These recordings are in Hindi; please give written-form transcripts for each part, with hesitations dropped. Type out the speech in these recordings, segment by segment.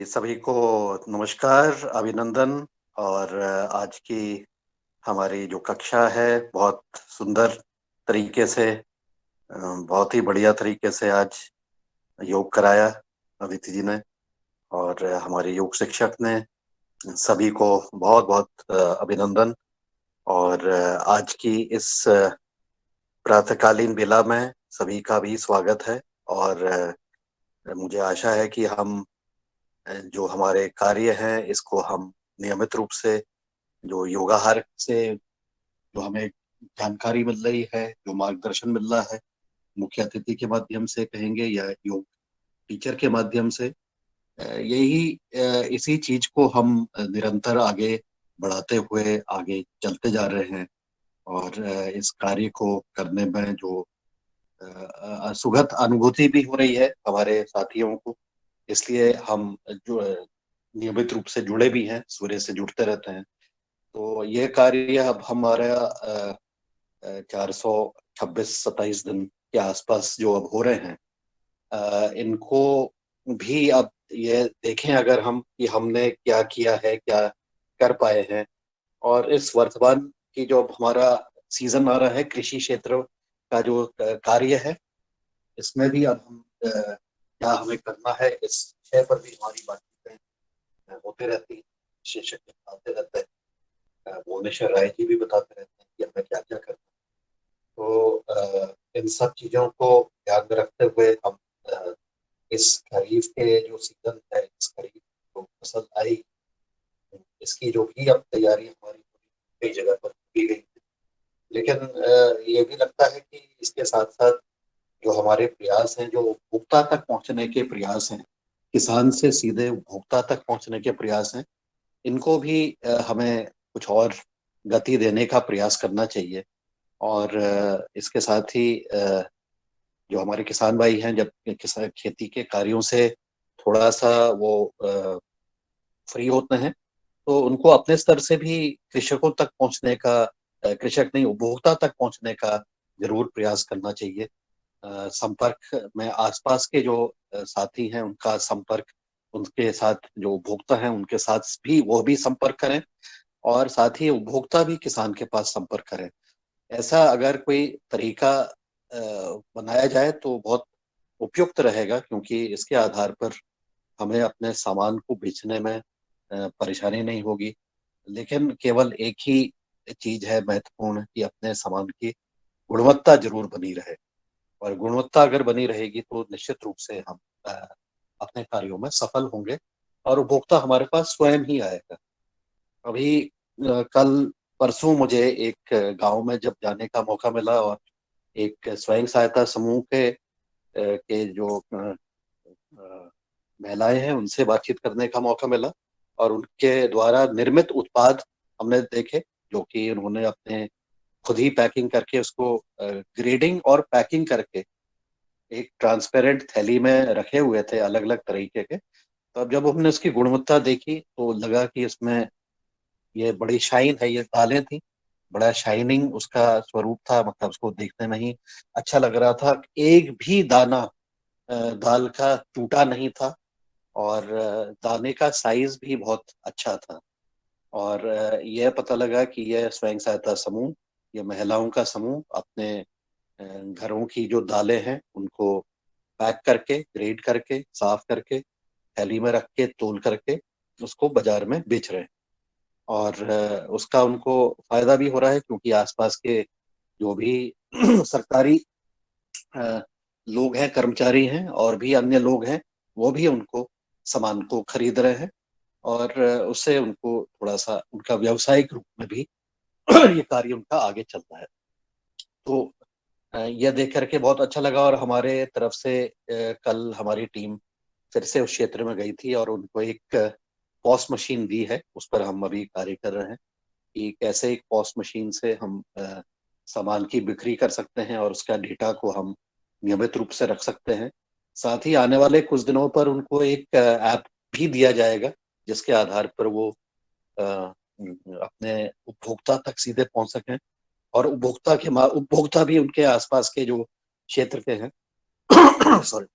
ये सभी को नमस्कार, अभिनंदन। और आज की हमारी जो कक्षा है बहुत सुंदर तरीके से, बहुत ही बढ़िया तरीके से आज योग कराया अदिति जी ने। और हमारे योग शिक्षक ने। सभी को बहुत बहुत अभिनंदन। और आज की इस प्रातःकालीन बेला में सभी का भी स्वागत है। और मुझे आशा है कि हम जो हमारे कार्य हैं इसको हम नियमित रूप से, जो योगाहार से जो हमें जानकारी मिल रही है, जो मार्गदर्शन मिल रहा है, मुख्य अतिथि के माध्यम से कहेंगे या योग टीचर के माध्यम से, इसी चीज को हम निरंतर आगे बढ़ाते हुए आगे चलते जा रहे हैं। और इस कार्य को करने में जो सुखद अनुभूति भी हो रही है हमारे साथियों को, इसलिए हम जो नियमित रूप से जुड़े भी हैं, सूर्य से जुड़ते रहते हैं। तो ये कार्य अब हमारा 426-27 दिन के आसपास जो अब हो रहे हैं, इनको भी अब ये देखें अगर हम कि हमने क्या किया है, क्या कर पाए हैं। और इस वर्तमान की जो अब हमारा सीजन आ रहा है कृषि क्षेत्र का जो कार्य है, इसमें भी अब हम क्या हमें करना है इस विषय पर भी हमारी बातचीतें होते रहती हैं। विशेषज्ञ बताते रहते हैं, भुवनेश्वर राय जी भी बताते रहते हैं कि हमें क्या क्या करना है। तो इन सब चीजों को ध्यान में रखते हुए हम अ, इस खरीफ के जो सीजन है, इस खरीफ जो फसल आई, इसकी जो भी अब तैयारी हमारी कई जगह पर की गई। लेकिन ये भी लगता है कि इसके साथ साथ जो हमारे प्रयास हैं, जो उपभोक्ता तक पहुंचने के प्रयास हैं, किसान से सीधे उपभोक्ता तक पहुंचने के प्रयास हैं, इनको भी हमें कुछ और गति देने का प्रयास करना चाहिए। और इसके साथ ही जो हमारे किसान भाई हैं, जब किसान खेती के कार्यों से थोड़ा सा वो फ्री होते हैं, तो उनको अपने स्तर से भी कृषकों तक पहुंचने का, कृषक नहीं उपभोक्ता तक पहुंचने का जरूर प्रयास करना चाहिए। संपर्क में आसपास के जो साथी हैं उनका संपर्क, उनके साथ जो उपभोक्ता हैं उनके साथ भी वो भी संपर्क करें, और साथ ही उपभोक्ता भी किसान के पास संपर्क करें। ऐसा अगर कोई तरीका बनाया जाए तो बहुत उपयुक्त रहेगा, क्योंकि इसके आधार पर हमें अपने सामान को बेचने में परेशानी नहीं होगी। लेकिन केवल एक ही चीज है महत्वपूर्ण, कि अपने सामान की गुणवत्ता जरूर बनी रहे। और गुणवत्ता अगर बनी रहेगी तो निश्चित रूप से हम अ, अपने कार्यों में सफल होंगे, और उपभोक्ता हमारे पास स्वयं ही आएगा। अभी कल परसों मुझे एक गांव में जब जाने का मौका मिला, और एक स्वयं सहायता समूह के जो अ, महिलाएं हैं उनसे बातचीत करने का मौका मिला, और उनके द्वारा निर्मित उत्पाद हमने देखे, जो कि उन्होंने अपने खुद ही पैकिंग करके उसको ग्रेडिंग और पैकिंग करके एक ट्रांसपेरेंट थैली में रखे हुए थे, अलग अलग तरीके के। तो अब जब हमने उसकी गुणवत्ता देखी तो लगा कि इसमें ये बड़ी शाइन है, ये दालें थी, बड़ा शाइनिंग उसका स्वरूप था, मतलब उसको देखने में ही अच्छा लग रहा था। एक भी दाना दाल का टूटा नहीं था, और दाने का साइज भी बहुत अच्छा था। और यह पता लगा कि यह स्वयं सहायता समूह, ये महिलाओं का समूह अपने घरों की जो दालें हैं उनको पैक करके, ग्रेड करके, साफ करके, थैली में रख के, तोल करके उसको बाजार में बेच रहे हैं। और उसका उनको फायदा भी हो रहा है, क्योंकि आसपास के जो भी सरकारी अ, लोग हैं, कर्मचारी हैं, और भी अन्य लोग हैं, वो भी उनको सामान को खरीद रहे हैं। और उससे उनको थोड़ा सा उनका व्यावसायिक रूप में भी ये कार्य उनका आगे चलता है। तो यह देख करके बहुत अच्छा लगा। और हमारे तरफ से कल हमारी टीम फिर से उस क्षेत्र में गई थी, और उनको एक पॉस मशीन दी है, उस पर हम अभी कार्य कर रहे हैं कि कैसे एक पॉस मशीन से हम सामान की बिक्री कर सकते हैं, और उसका डेटा को हम नियमित रूप से रख सकते हैं। साथ ही आने वाले कुछ दिनों पर उनको एक ऐप भी दिया जाएगा, जिसके आधार पर वो अपने उपभोक्ता तक सीधे पहुंच सकें, और उपभोक्ता भी उनके आसपास के जो क्षेत्र के हैं सॉरी,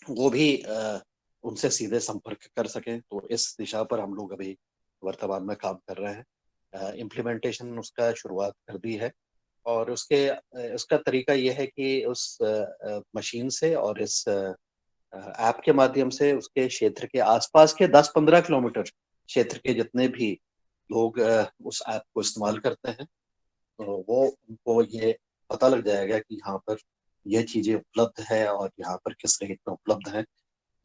वो भी उनसे सीधे संपर्क कर सकें। तो इस दिशा पर हम लोग अभी वर्तमान में काम कर रहे हैं। इम्प्लीमेंटेशन उसका शुरुआत कर दी है और उसका तरीका ये है कि उस मशीन से और इस ऐप के माध्यम से उसके क्षेत्र के आसपास के 10-15 किलोमीटर क्षेत्र के जितने भी लोग उस ऐप को इस्तेमाल करते हैं, तो वो उनको ये पता लग जाएगा कि यहाँ पर ये चीजें उपलब्ध है और यहाँ पर किस रेट में उपलब्ध है।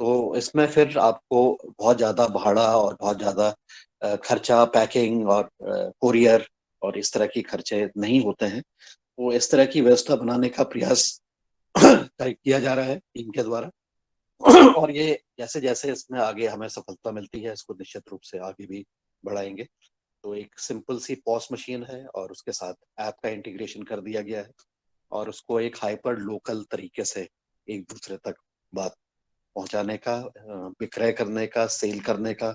तो इसमें फिर आपको बहुत ज्यादा भाड़ा और बहुत ज्यादा खर्चा, पैकिंग और कुरियर और इस तरह की खर्चे नहीं होते हैं। तो इस तरह की व्यवस्था बनाने का प्रयास किया जा रहा है इनके द्वारा। और ये जैसे जैसे इसमें आगे हमें सफलता मिलती है, इसको निश्चित रूप से आगे भी बढ़ाएंगे। तो एक सिंपल सी पॉस मशीन है और उसके साथ ऐप का इंटीग्रेशन कर दिया गया है और उसको एक हाइपर लोकल तरीके से एक दूसरे तक बात पहुंचाने का, विक्रय करने का, सेल करने का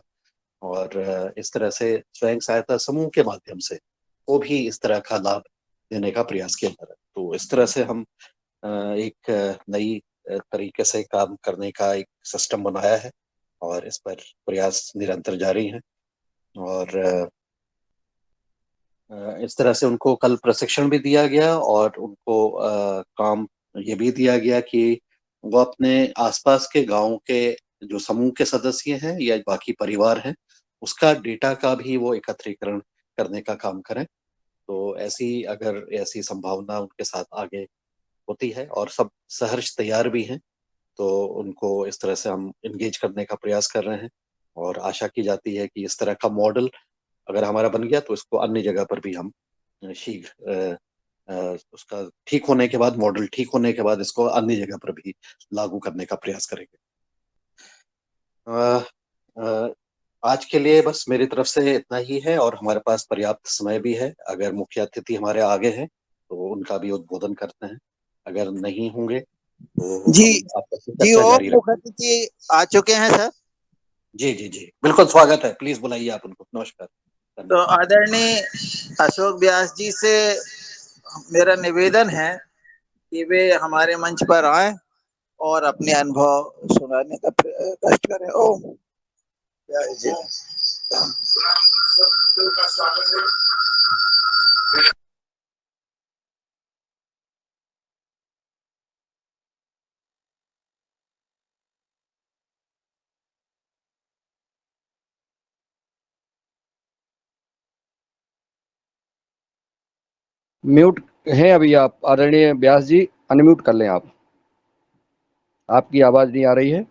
और इस तरह से स्वयं सहायता समूह के माध्यम से वो भी इस तरह का लाभ देने का प्रयास किया जा रहा है। तो इस तरह से हम एक नई तरीके से काम करने का एक सिस्टम बनाया है और इस पर प्रयास निरंतर जारी है। और इस तरह से उनको कल प्रशिक्षण भी दिया गया और उनको काम ये भी दिया गया कि वो अपने आसपास के गांव के जो समूह के सदस्य हैं या बाकी परिवार हैं, उसका डेटा का भी वो एकत्रीकरण करने का काम करें। तो अगर ऐसी संभावना उनके साथ आगे होती है और सब सहर्ष तैयार भी हैं, तो उनको इस तरह से हम एंगेज करने का प्रयास कर रहे हैं और आशा की जाती है कि इस तरह का मॉडल अगर हमारा बन गया तो इसको अन्य जगह पर भी हम शीघ्र उसका ठीक होने के बाद, मॉडल ठीक होने के बाद इसको अन्य जगह पर भी लागू करने का प्रयास करेंगे। अ, अ, आज के लिए बस मेरी तरफ से इतना ही है और हमारे पास पर्याप्त समय भी है। अगर मुख्य अतिथि हमारे आगे हैं तो उनका भी उद्बोधन करते हैं, अगर नहीं होंगे तो जी। हम आपस में जी, चर्चा और जारी मुख्य रखें। अतिथि आ चुके हैं सर। जी जी जी, बिल्कुल स्वागत है, प्लीज बुलाइए आप उनको। नमस्कार, तो धन्यवाद। आदरणीय अशोक व्यास जी से मेरा निवेदन है कि वे हमारे मंच पर आए और अपने अनुभव सुनाने का कष्ट करें। ओम व्यास जी। म्यूट हैं अभी आप आदरणीय व्यास जी, अनम्यूट कर लें आप। आपकी आवाज नहीं आ रही है।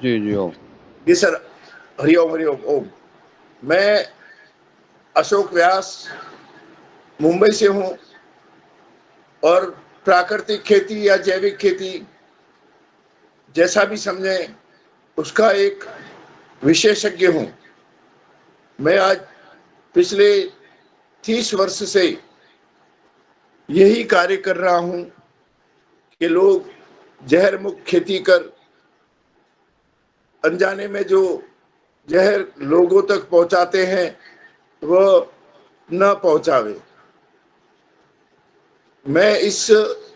जी जी ओम। जी सर, हरिओम हरिओम ओम। मैं अशोक व्यास मुंबई से हूं और प्राकृतिक खेती या जैविक खेती जैसा भी समझें उसका एक विशेषज्ञ हूं। मैं आज पिछले 30 वर्ष से यही कार्य कर रहा हूं कि लोग जहर मुक्त खेती कर अनजाने में जो जहर लोगों तक पहुंचाते हैं वह न पहुंचावे। मैं इस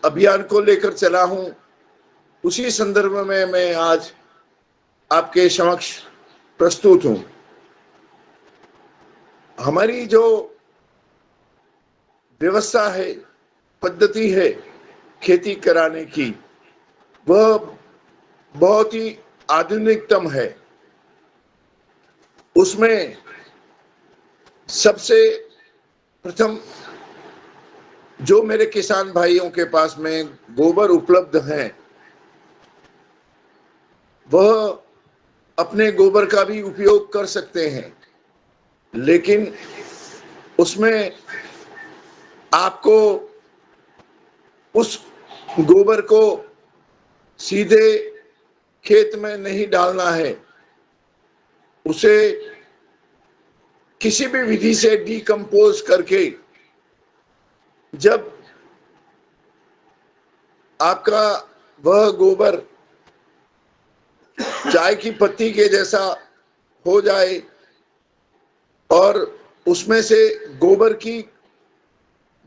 अभियान को लेकर चला हूं। उसी संदर्भ में मैं आज आपके समक्ष प्रस्तुत हूं। हमारी जो व्यवस्था है, पद्धति है खेती कराने की, वह बहुत ही आधुनिकतम है। उसमें सबसे प्रथम जो मेरे किसान भाइयों के पास में गोबर उपलब्ध हैं, वह अपने गोबर का भी उपयोग कर सकते हैं, लेकिन उसमें आपको उस गोबर को सीधे खेत में नहीं डालना है। उसे किसी भी विधि से डिकम्पोज करके जब आपका वह गोबर चाय की पत्ती के जैसा हो जाए, और उसमें से गोबर की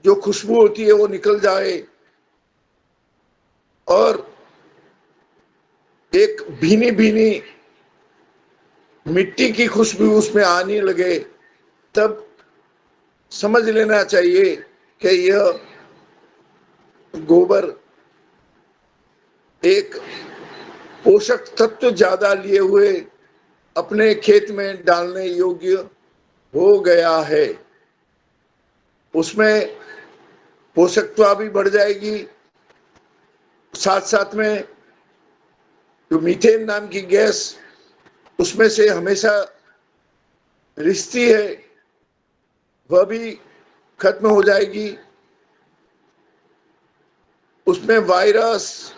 जो खुशबू होती है वो निकल जाए और एक भीनी भीनी मिट्टी की खुशबू उसमें आने लगे, तब समझ लेना चाहिए कि यह गोबर एक पोषक तत्व ज्यादा लिए हुए अपने खेत में डालने योग्य हो गया है। उसमें पोषकता भी बढ़ जाएगी, साथ साथ में जो मीथेन नाम की गैस उसमें से हमेशा रिश्ती है वह भी खत्म हो जाएगी। उसमें वायरस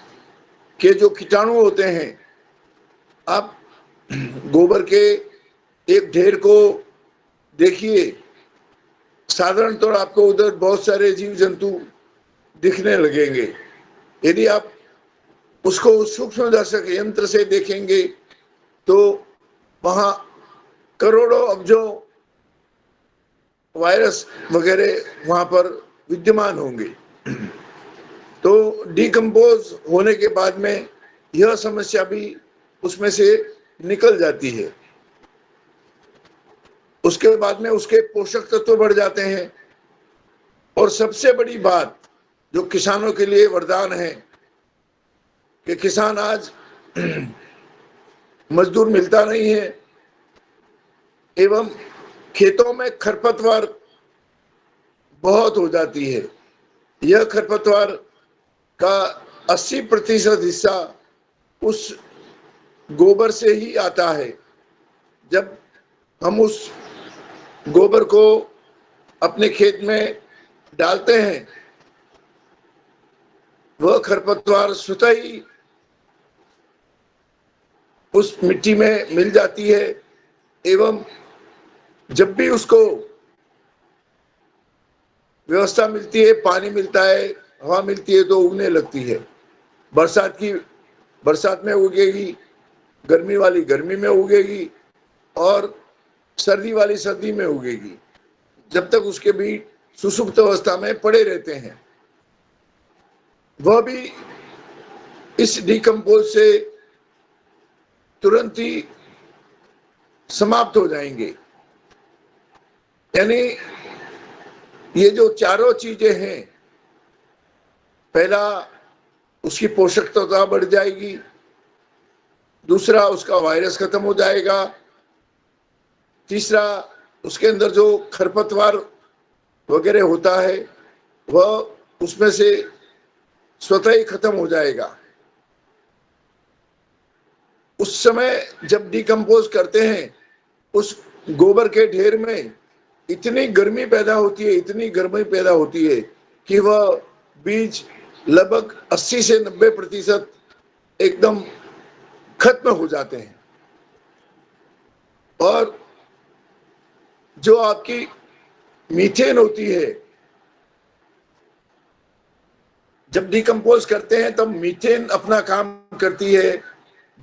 के जो कीटाणु होते हैं, आप गोबर के एक ढेर को देखिए, साधारण तौर आपको उधर बहुत सारे जीव जंतु दिखने लगेंगे। यदि आप उसको सूक्ष्मदर्शक यंत्र से देखेंगे तो वहां करोड़ों अब्जों वायरस वगैरह वहां पर विद्यमान होंगे। तो डिकम्पोज होने के बाद में यह समस्या भी उसमें से निकल जाती है। उसके बाद में उसके पोषक तत्व बढ़ जाते हैं। और सबसे बड़ी बात जो किसानों के लिए वरदान है कि किसान आज मजदूर मिलता नहीं है एवं खेतों में खरपतवार बहुत हो जाती है। यह खरपतवार का 80% हिस्सा उस गोबर से ही आता है। जब हम उस गोबर को अपने खेत में डालते हैं, वह खरपतवार स्वतः ही उस मिट्टी में मिल जाती है एवं जब भी उसको व्यवस्था मिलती है, पानी मिलता है, हवा मिलती है, तो उगने लगती है। बरसात में उगेगी, गर्मी वाली गर्मी में उगेगी और सर्दी वाली सर्दी में उगेगी, जब तक उसके बीज सुसुप्त अवस्था में पड़े रहते हैं। वह भी इस डिकम्पोज से तुरंत ही समाप्त हो जाएंगे। यानी ये जो चारों चीजें हैं, पहला उसकी पोषकता बढ़ जाएगी, दूसरा उसका वायरस खत्म हो जाएगा, तीसरा उसके अंदर जो खरपतवार वगैरह होता है वह उसमें से स्वतः ही खत्म हो जाएगा। उस समय जब डिकम्पोज करते हैं, उस गोबर के ढेर में इतनी गर्मी पैदा होती है, इतनी गर्मी पैदा होती है कि वह बीज लगभग 80 से 90% एकदम खत्म हो जाते हैं। और जो आपकी मीथेन होती है, जब डिकम्पोज करते हैं तब मीथेन अपना काम करती है।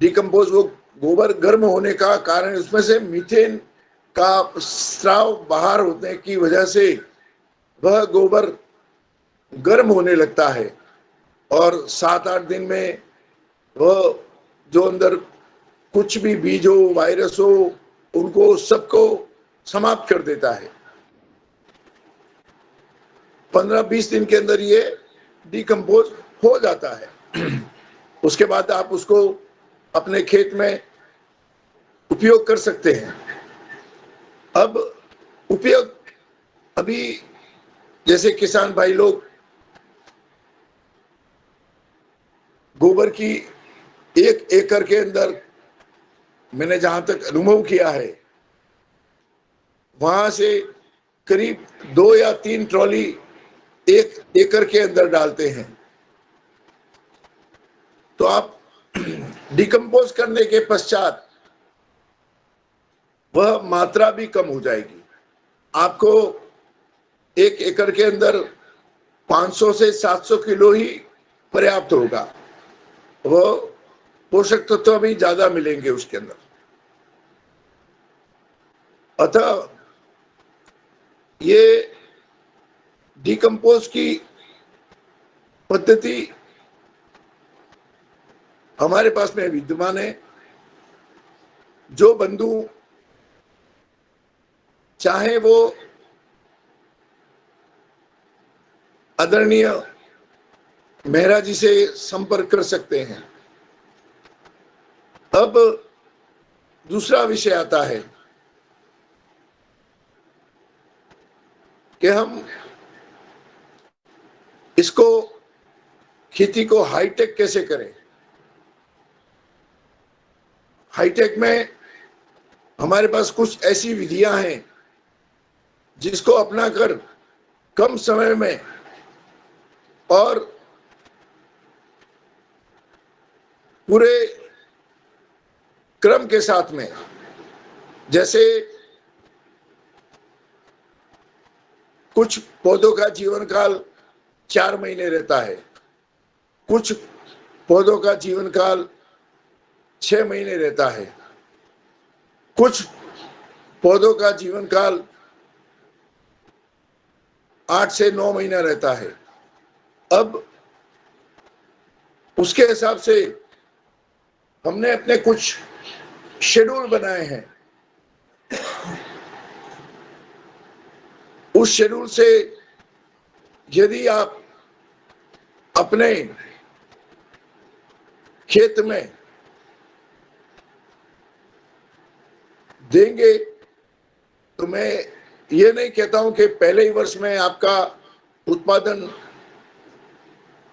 डिकम्पोज वो गोबर गर्म होने का कारण, उसमें से मीथेन का स्राव बाहर होने की वजह से वह गोबर गर्म होने लगता है और 7-8 दिन में वह जो अंदर कुछ भी बीज हो, वायरस हो, उनको सबको समाप्त कर देता है। 15-20 दिन के अंदर ये डिकम्पोज हो जाता है। उसके बाद आप उसको अपने खेत में उपयोग कर सकते हैं। अब उपयोग, अभी जैसे किसान भाई लोग गोबर की 1 एकड़ के अंदर, मैंने जहां तक अनुभव किया है, वहां से करीब 2 या 3 ट्रॉली 1 एकड़ के अंदर डालते हैं। तो आप डिकम्पोज करने के पश्चात वह मात्रा भी कम हो जाएगी। आपको 1 एकड़ के अंदर 500 से 700 किलो ही पर्याप्त होगा। वह पोषक तत्व भी ज्यादा मिलेंगे उसके अंदर। अतः ये डिकम्पोज की पद्धति हमारे पास में विद्यमान है। जो बंधु चाहे वो आदरणीय मेहरा जी से संपर्क कर सकते हैं। अब दूसरा विषय आता है कि हम इसको खेती को हाईटेक कैसे करें। हाईटेक में हमारे पास कुछ ऐसी विधियां हैं जिसको अपनाकर कम समय में और पूरे क्रम के साथ में, जैसे कुछ पौधों का जीवन काल 4 महीने रहता है, कुछ पौधों का जीवन काल 6 महीने रहता है, कुछ पौधों का जीवन काल 8 से 9 महीना रहता है। अब उसके हिसाब से हमने अपने कुछ शेड्यूल बनाए हैं। उस शेड्यूल से यदि आप अपने खेत में देंगे तो मैं ये नहीं कहता हूं कि पहले ही वर्ष में आपका उत्पादन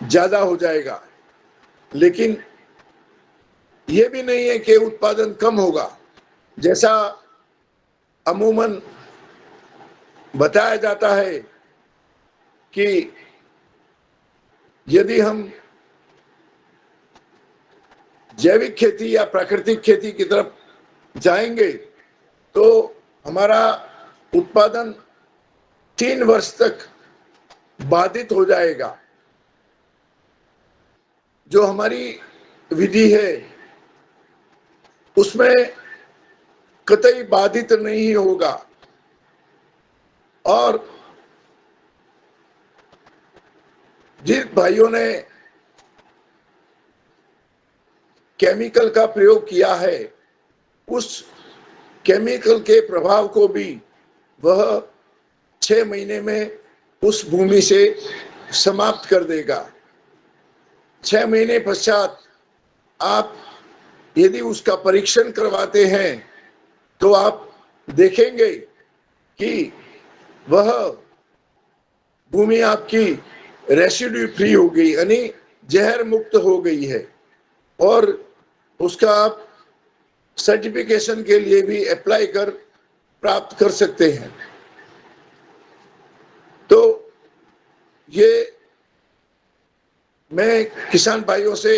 ज्यादा हो जाएगा, लेकिन ये भी नहीं है कि उत्पादन कम होगा। जैसा अमूमन बताया जाता है कि यदि हम जैविक खेती या प्राकृतिक खेती की तरफ जाएंगे तो हमारा उत्पादन 3 वर्ष तक बाधित हो जाएगा। जो हमारी विधि है उसमें कतई बाधित नहीं होगा। और जिन भाइयों ने केमिकल का प्रयोग किया है उस केमिकल के प्रभाव को भी वह 6 महीने में उस भूमि से समाप्त कर देगा। 6 महीने पश्चात आप यदि उसका परीक्षण करवाते हैं तो आप देखेंगे कि वह भूमि आपकी रेसिड्यू फ्री हो गई, यानी जहर मुक्त हो गई है, और उसका आप सर्टिफिकेशन के लिए भी अप्लाई कर प्राप्त कर सकते हैं। तो ये मैं किसान भाइयों से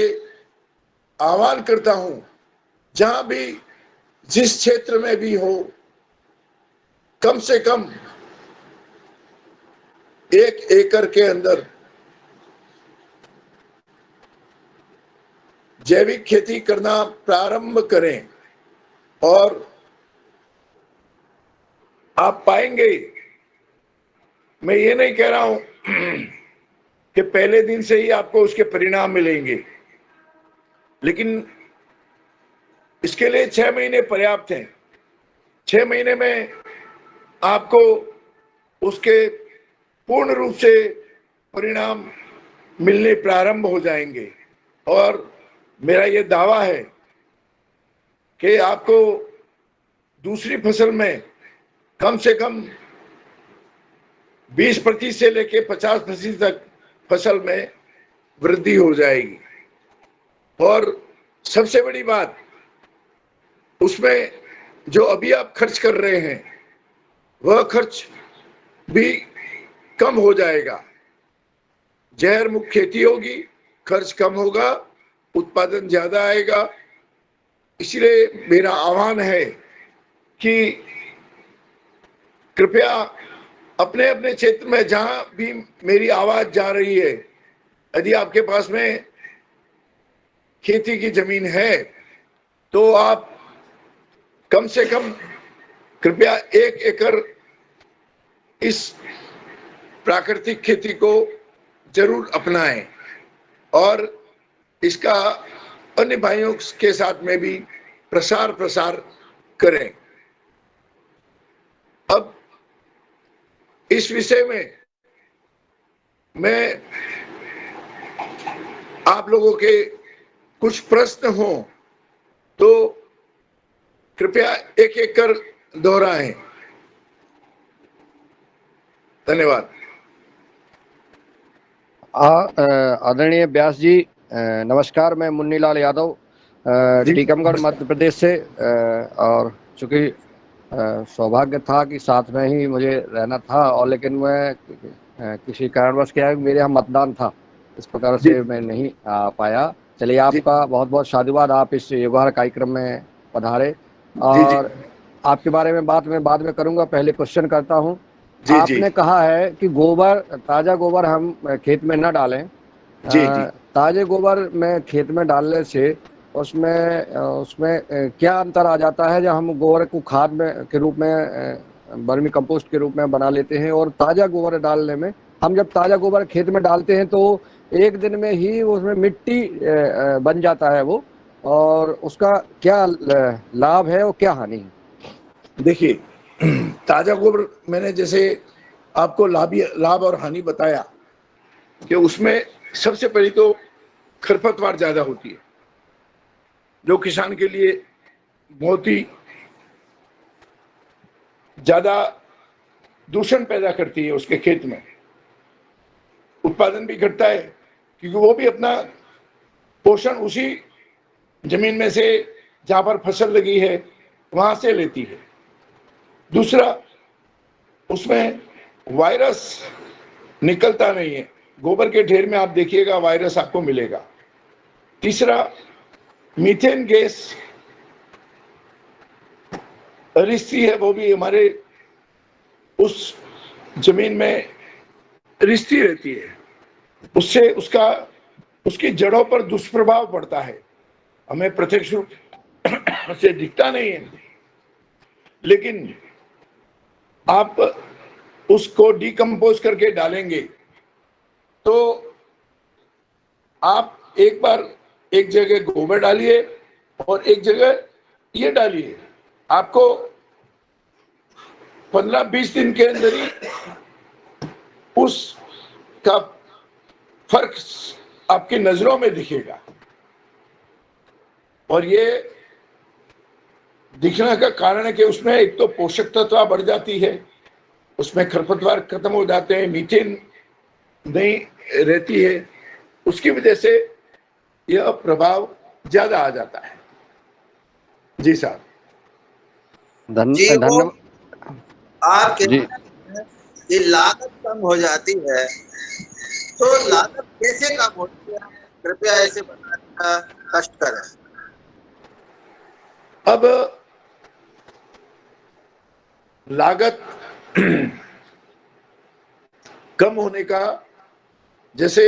आह्वान करता हूं, जहां भी जिस क्षेत्र में भी हो, कम से कम 1 एकड़ के अंदर जैविक खेती करना प्रारंभ करें और आप पाएंगे, मैं ये नहीं कह रहा हूं कि पहले दिन से ही आपको उसके परिणाम मिलेंगे, लेकिन इसके लिए 6 महीने पर्याप्त हैं। 6 महीने में आपको उसके पूर्ण रूप से परिणाम मिलने प्रारंभ हो जाएंगे। और मेरा ये दावा है कि आपको दूसरी फसल में कम से कम 20% से लेकर 50% तक फसल में वृद्धि हो जाएगी। और सबसे बड़ी बात, उसमें जो अभी आप खर्च कर रहे हैं वह खर्च भी कम हो जाएगा। जहर मुक्त खेती होगी, खर्च कम होगा, उत्पादन ज्यादा आएगा। इसलिए मेरा आह्वान है कि कृपया अपने अपने क्षेत्र में जहां भी मेरी आवाज जा रही है, यदि आपके पास में खेती की जमीन है तो आप कम से कम कृपया 1 एकड़ इस प्राकृतिक खेती को जरूर अपनाएं और इसका अन्य भाइयों के साथ में भी प्रसार करें। अब इस विषय में मैं आप लोगों के कुछ प्रश्न हो तो कृपया एक एक कर दोहराएं। धन्यवाद। आदरणीय व्यास जी, नमस्कार। मैं मुन्नीलाल यादव टीकमगढ़ मध्य प्रदेश से, और चूंकि सौभाग्य था कि साथ में ही मुझे रहना था, और लेकिन मैं किसी कारणवश क्या है, मेरे यहाँ मतदान था, इस प्रकार से मैं नहीं आ पाया। चलिए, आपका बहुत बहुत साधुवाद, आप इस योगाहार कार्यक्रम में पधारे। और आपके बारे में बात मैं बाद में करूंगा, पहले क्वेश्चन करता हूँ। आपने कहा है कि गोबर, ताजा गोबर हम खेत में न डालें। ताजे गोबर में खेत में डालने से उसमें क्या अंतर आ जाता है जब हम गोबर को खाद में के रूप में, वर्मी कंपोस्ट के रूप में बना लेते हैं, और ताजा गोबर डालने में, हम जब ताजा गोबर खेत में डालते हैं तो एक दिन में ही उसमें मिट्टी बन जाता है वो, और उसका क्या लाभ है और क्या हानि है? देखिए, ताजा गोबर मैंने जैसे आपको लाभ और हानि बताया कि उसमें सबसे पहले तो खरपतवार ज्यादा होती है, जो किसान के लिए बहुत ही ज्यादा दूषण पैदा करती है। उसके खेत में उत्पादन भी घटता है, क्योंकि वो भी अपना पोषण उसी जमीन में से जहां पर फसल लगी है वहां से लेती है। दूसरा, उसमें वायरस निकलता नहीं है। गोबर के ढेर में आप देखिएगा वायरस आपको मिलेगा। तीसरा, मीथेन गैस रिश्ती है, वो भी हमारे उस जमीन में रिश्ती रहती है, उससे उसकी जड़ों पर दुष्प्रभाव पड़ता है। हमें प्रत्यक्ष रूप से दिखता नहीं है, लेकिन आप उसको डिकम्पोज करके डालेंगे तो आप एक बार एक जगह गोबर डालिए और एक जगह ये डालिए, आपको 15-20 दिन के अंदर ही उसका फर्क आपकी नजरों में दिखेगा। और ये दिखने का कारण है कि उसमें एक तो पोषक तत्व बढ़ जाती है, उसमें खरपतवार खत्म हो जाते हैं, मीथेन नहीं रहती है, उसकी वजह से यह प्रभाव ज्यादा आ जाता है। जी साहब। धन्यवाद। आप कहते हैं लागत कम हो जाती है, तो लागत कैसे कम होती है, कृपया ऐसे बताने का कष्ट करें। अब लागत कम होने का, जैसे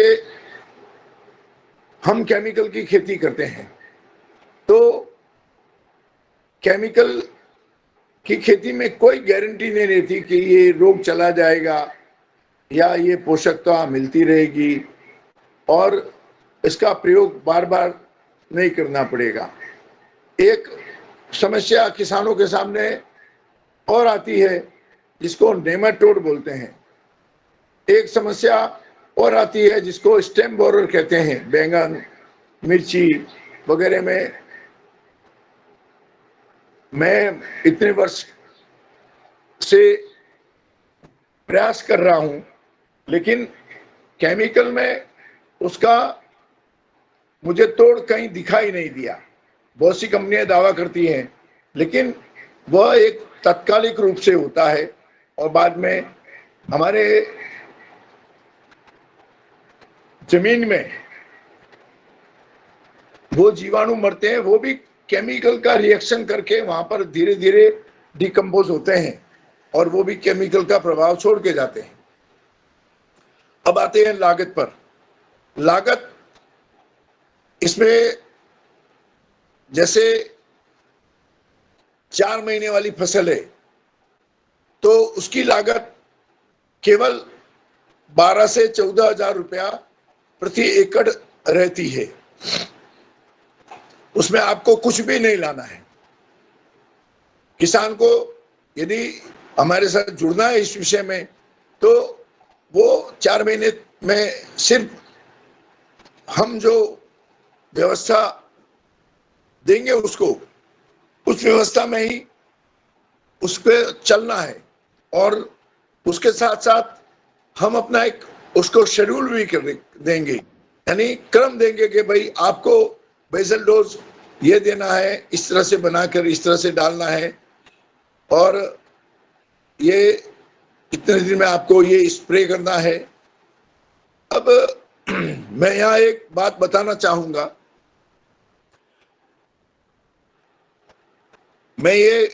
हम केमिकल की खेती करते हैं तो केमिकल की खेती में कोई गारंटी नहीं रहती कि ये रोग चला जाएगा या ये पोषकता मिलती रहेगी, और इसका प्रयोग बार बार नहीं करना पड़ेगा। एक समस्या किसानों के सामने और आती है जिसको नेमाटोड बोलते हैं। एक समस्या और आती है जिसको स्टेम बोरर कहते हैं। बैंगन, मिर्ची वगैरह में मैं इतने वर्ष से प्रयास कर रहा हूं, लेकिन केमिकल में उसका मुझे तोड़ कहीं दिखाई नहीं दिया। बहुत सी कंपनियां दावा करती हैं, लेकिन वह एक तात्कालिक रूप से होता है और बाद में हमारे जमीन में वो जीवाणु मरते हैं, वो भी केमिकल का रिएक्शन करके वहां पर धीरे धीरे डिकम्पोज होते हैं और वो भी केमिकल का प्रभाव छोड़ के जाते हैं। अब आते हैं लागत पर। लागत इसमें जैसे 4 महीने वाली फसल है तो उसकी लागत केवल 12 से 14,000 रुपया प्रति एकड़ रहती है। उसमें आपको कुछ भी नहीं लाना है। किसान को यदि हमारे साथ जुड़ना है इस विषय में, तो वो 4 महीने में सिर्फ हम जो व्यवस्था देंगे उसको, उस व्यवस्था में ही उस पर चलना है। और उसके साथ साथ हम अपना एक उसको शेड्यूल भी कर देंगे, यानी क्रम देंगे कि भाई आपको बेसल डोज ये देना है, इस तरह से बनाकर इस तरह से डालना है, और ये इतने दिन में आपको ये स्प्रे करना है। अब मैं यहाँ एक बात बताना चाहूंगा। मैं ये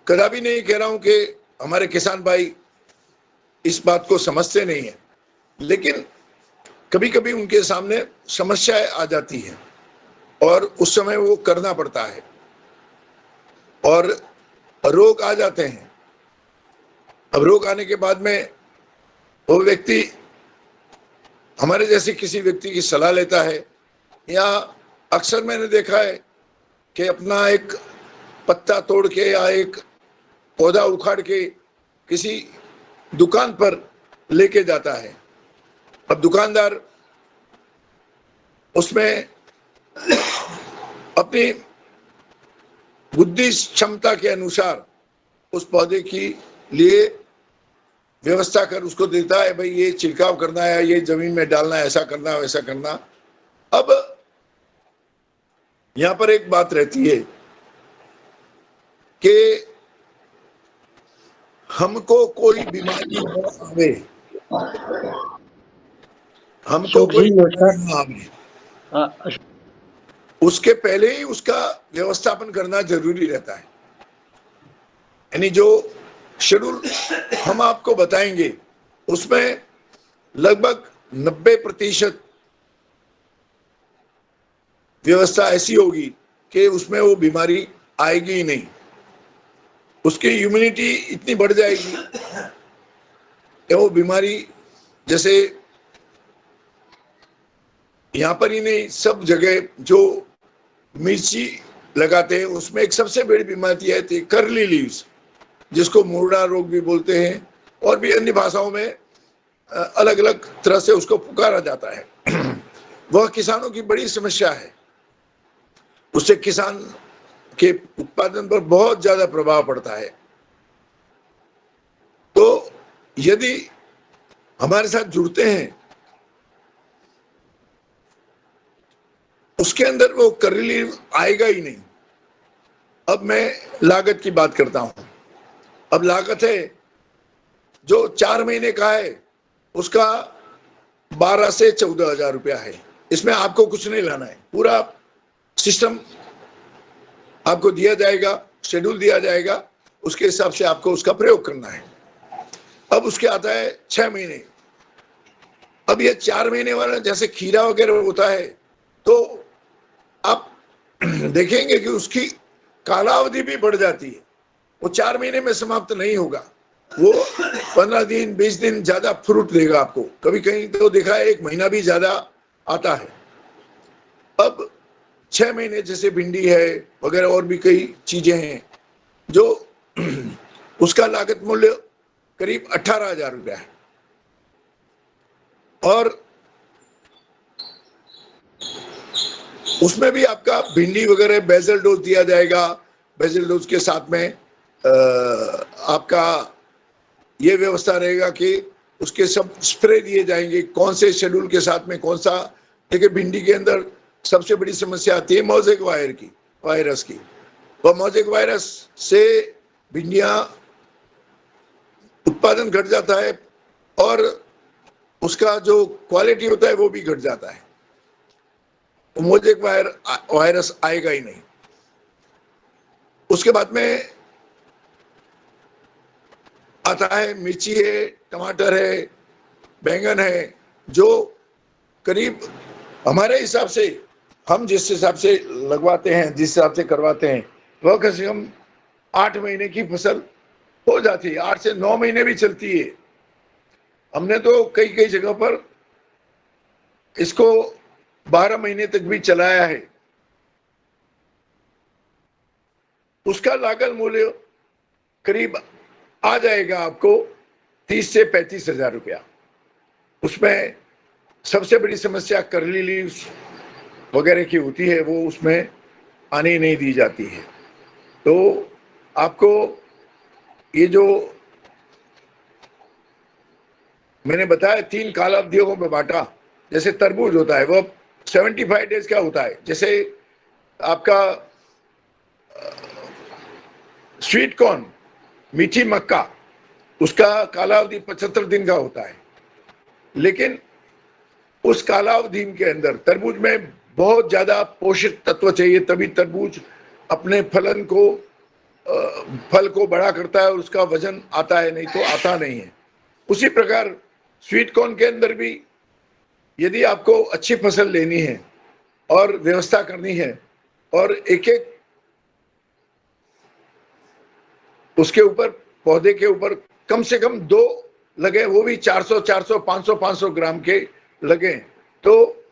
कदापि नहीं कह रहा हूं कि हमारे किसान भाई इस बात को समझते नहीं है, लेकिन कभी कभी उनके सामने समस्याएं आ जाती हैं और उस समय वो करना पड़ता है और रोग आ जाते हैं। अब रोग आने के बाद में वो व्यक्ति हमारे जैसे किसी व्यक्ति की सलाह लेता है, या अक्सर मैंने देखा है कि अपना एक पत्ता तोड़ के या एक पौधा उखाड़ के किसी दुकान पर लेके जाता है। अब दुकानदार उसमें अपनी बुद्धि क्षमता के अनुसार उस पौधे की लिए व्यवस्था कर उसको देता है, भाई ये छिड़काव करना है, ये जमीन में डालना है, ऐसा करना वैसा करना। अब यहां पर एक बात रहती है कि हमको कोई बीमारी न आवे, हमको कोई बीमारी न आवे, उसके पहले ही उसका व्यवस्थापन करना जरूरी रहता है। यानी जो शेड्यूल हम आपको बताएंगे उसमें लगभग 90% व्यवस्था ऐसी होगी कि उसमें वो बीमारी आएगी ही नहीं। उसकी इम्यूनिटी इतनी बढ़ जाएगी कि वो बीमारी, जैसे यहाँ पर ही नहीं सब जगह जो मिर्ची लगाते हैं उसमें एक सबसे बड़ी बीमारी है कर्ली लीव्स, जिसको मुर्ड़ा रोग भी बोलते हैं, और भी अन्य भाषाओं में अलग अलग तरह से उसको पुकारा जाता है। वह किसानों की बड़ी समस्या है। उससे किसान के उत्पादन पर बहुत ज्यादा प्रभाव पड़ता है। तो यदि हमारे साथ जुड़ते हैं, उसके अंदर वो कर्ली आएगा ही नहीं। अब मैं लागत की बात करता हूं। अब लागत है जो 4 महीने का है, उसका 12 से 14,000 रुपया है। इसमें आपको कुछ नहीं लाना है, पूरा सिस्टम आपको दिया जाएगा, शेड्यूल दिया जाएगा, उसके हिसाब से आपको उसका प्रयोग करना है। अब उसके आता है 6 महीने। अब ये 4 महीने वाला जैसे खीरा वगैरह होता है, तो आप देखेंगे कि उसकी कालावधि भी बढ़ जाती है। वो 4 महीने में समाप्त नहीं होगा, वो 15 दिन 20 दिन ज्यादा फ्रूट देगा आपको। कभी कहीं तो देखा है 1 महीना भी ज्यादा आता है। अब 6 महीने जैसे भिंडी है वगैरह और भी कई चीजें हैं जो उसका लागत मूल्य करीब 18,000 रुपया है। और उसमें भी आपका भिंडी वगैरह बेसल डोज दिया जाएगा। बेसल डोज के साथ में आपका ये व्यवस्था रहेगा कि उसके सब स्प्रे दिए जाएंगे, कौन से शेड्यूल के साथ में कौन सा। देखिए भिंडी के अंदर सबसे बड़ी समस्या आती है मोज़ेक वायरस की। वह मोज़ेक वायरस से भिंडियां उत्पादन घट जाता है और उसका जो क्वालिटी होता है वो भी घट जाता है। मोज़ेक वायरस आएगा ही नहीं। उसके बाद में आता है मिर्ची है, टमाटर है, बैंगन है, जो करीब हमारे हिसाब से हम जिस हिसाब से लगवाते हैं, जिस हिसाब से करवाते हैं, वह कम से कम 8 महीने की फसल हो जाती है। 8 से 9 महीने भी चलती है। हमने तो कई कई जगह पर इसको 12 महीने तक भी चलाया है। उसका लागत मूल्य करीब आ जाएगा आपको 30 से 35 हजार रुपया। उसमें सबसे बड़ी समस्या कर्ली लीव्स वगैरह की होती है, वो उसमें आने नहीं दी जाती है। तो आपको ये जो मैंने बताया 3 काल अवधियों में बांटा, जैसे तरबूज होता है वो 75 डेज का होता है, जैसे आपका स्वीट कॉर्न मीठी मक्का उसका कालावधि 75 दिन का होता है। लेकिन उस कालावधि के अंदर तरबूज में बहुत ज्यादा पोषक तत्व चाहिए, तभी तरबूज अपने फल को बड़ा करता है और उसका वजन आता है, नहीं तो आता नहीं है। उसी प्रकार स्वीट कॉर्न के अंदर भी यदि आपको अच्छी फसल लेनी है और व्यवस्था करनी है और एक एक उसके ऊपर पौधे के ऊपर कम से कम 2 लगे, वो भी 400 400 500 500 ग्राम के लगे, तो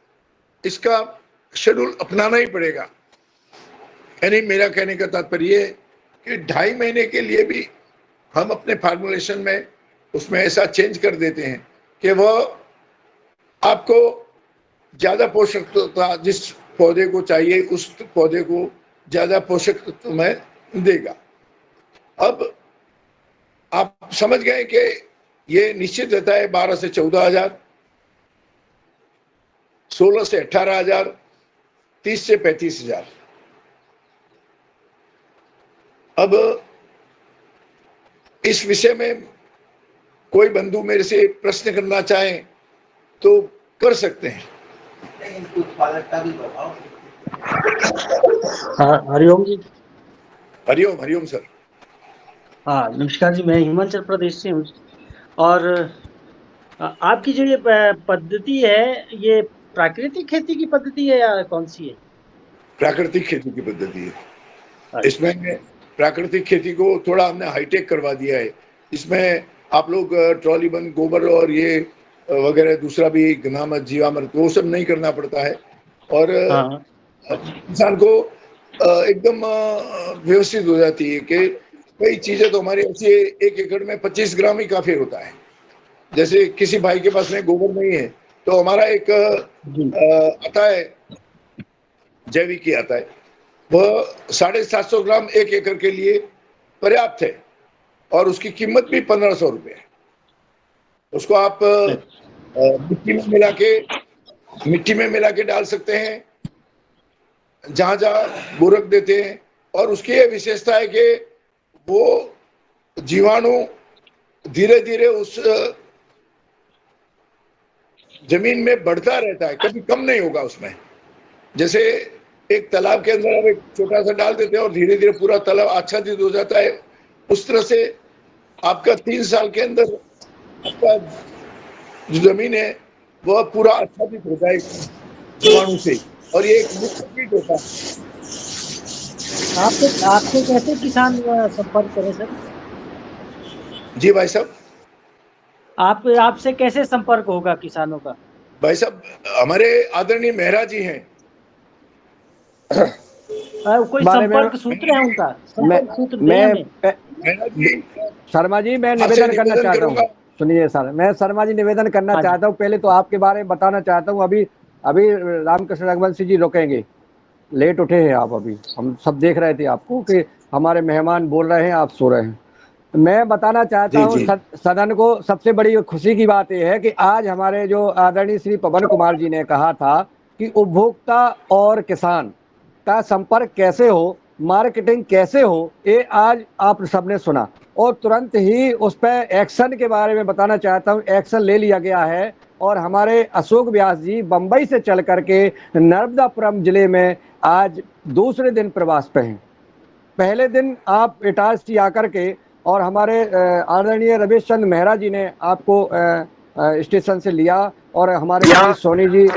इसका शेड्यूल अपनाना ही पड़ेगा। यानी मेरा कहने का तात्पर्य कि 2.5 महीने के लिए भी हम अपने फार्मूलेशन में उसमें ऐसा चेंज कर देते हैं कि वह आपको ज्यादा पोषक तत्व जिस पौधे को चाहिए उस पौधे को ज्यादा पोषक तत्व में देगा। अब आप समझ गए कि ये निश्चित रहता है 12 से 14 हजार, 16 से 18 हजार, 30 से 35 हजार। अब इस विषय में कोई बंधु मेरे से प्रश्न करना चाहे तो कर सकते हैं। हरिओम जी। हरिओम हरिओम सर। हाँ नमस्कार जी, मैं हिमाचल प्रदेश से हूँ और आपकी जो ये पद्धति है, ये प्राकृतिक खेती की पद्धति है या कौन सी है? प्राकृतिक खेती की पद्धति है। अच्छा। इसमें प्राकृतिक खेती को थोड़ा हमने हाईटेक करवा दिया है। इसमें आप लोग ट्रॉली बंद गोबर और ये वगैरह दूसरा भी घनामत जीवामृत वो सब नहीं करना पड़ता है और हाँ। इंसान को एकदम व्यवस्थित हो जाती है कि कई चीजें तो हमारी ऐसी 1 एकड़ में 25 ग्राम ही काफी होता है। जैसे किसी भाई के पास में गोबर नहीं है तो हमारा एक आता है जैविक ही आता है, वह 750 ग्राम 1 एकड़ के लिए पर्याप्त है और उसकी कीमत भी 1500 रुपये है। उसको आप मिट्टी में मिला के डाल सकते हैं जहां जहां बुरक देते हैं, और उसकी ये विशेषता है कि वो जीवाणु धीरे धीरे उस जमीन में बढ़ता रहता है, कभी कम नहीं होगा उसमें। जैसे एक तालाब के अंदर आप एक छोटा सा डाल देते हैं और धीरे धीरे पूरा तालाब आच्छादित हो जाता है, उस तरह से आपका 3 साल के अंदर आपका जो जमीन है वह पूरा आच्छादित हो जाएगा जीवाणु से, और ये एक मुख्य कीट होता है। आपसे कैसे किसान संपर्क करें सर? जी भाई साहब। आपसे कैसे संपर्क होगा किसानों का? भाई साहब हमारे आदरणीय मेहरा जी हैं, कोई संपर्क सूत्र है उनका? संपर्क सूत्र दें हमें। मेहरा जी शर्मा जी मैं आपसे निवेदन करना चाहता हूँ, सुनिए सर, मैं शर्मा जी निवेदन करना हाँ जी। चाहता हूँ। पहले तो आपके बारे में बताना चाहता हूँ। अभी अभी रामकृष्ण रघुवंशी जी रुकेंगे, लेट उठे हैं आप, अभी हम सब देख रहे थे आपको कि हमारे मेहमान बोल रहे हैं, आप सो रहे हैं। मैं बताना चाहता हूँ सदन को, सबसे बड़ी खुशी की बात यह है कि आज हमारे जो आदरणीय श्री पवन कुमार जी ने कहा था कि उपभोक्ता और किसान का संपर्क कैसे हो, मार्केटिंग कैसे हो, ये आज आप सबने सुना और तुरंत ही उस पर एक्शन के बारे में बताना चाहता हूँ। एक्शन ले लिया गया है और हमारे अशोक व्यास जी बंबई से चल करके नर्मदापुरम जिले में आज दूसरे दिन प्रवास पे हैं। पहले दिन आप इटारसी आकर के और हमारे आदरणीय रमेश चंद्र मेहरा जी ने आपको स्टेशन से लिया और हमारे सोनी जी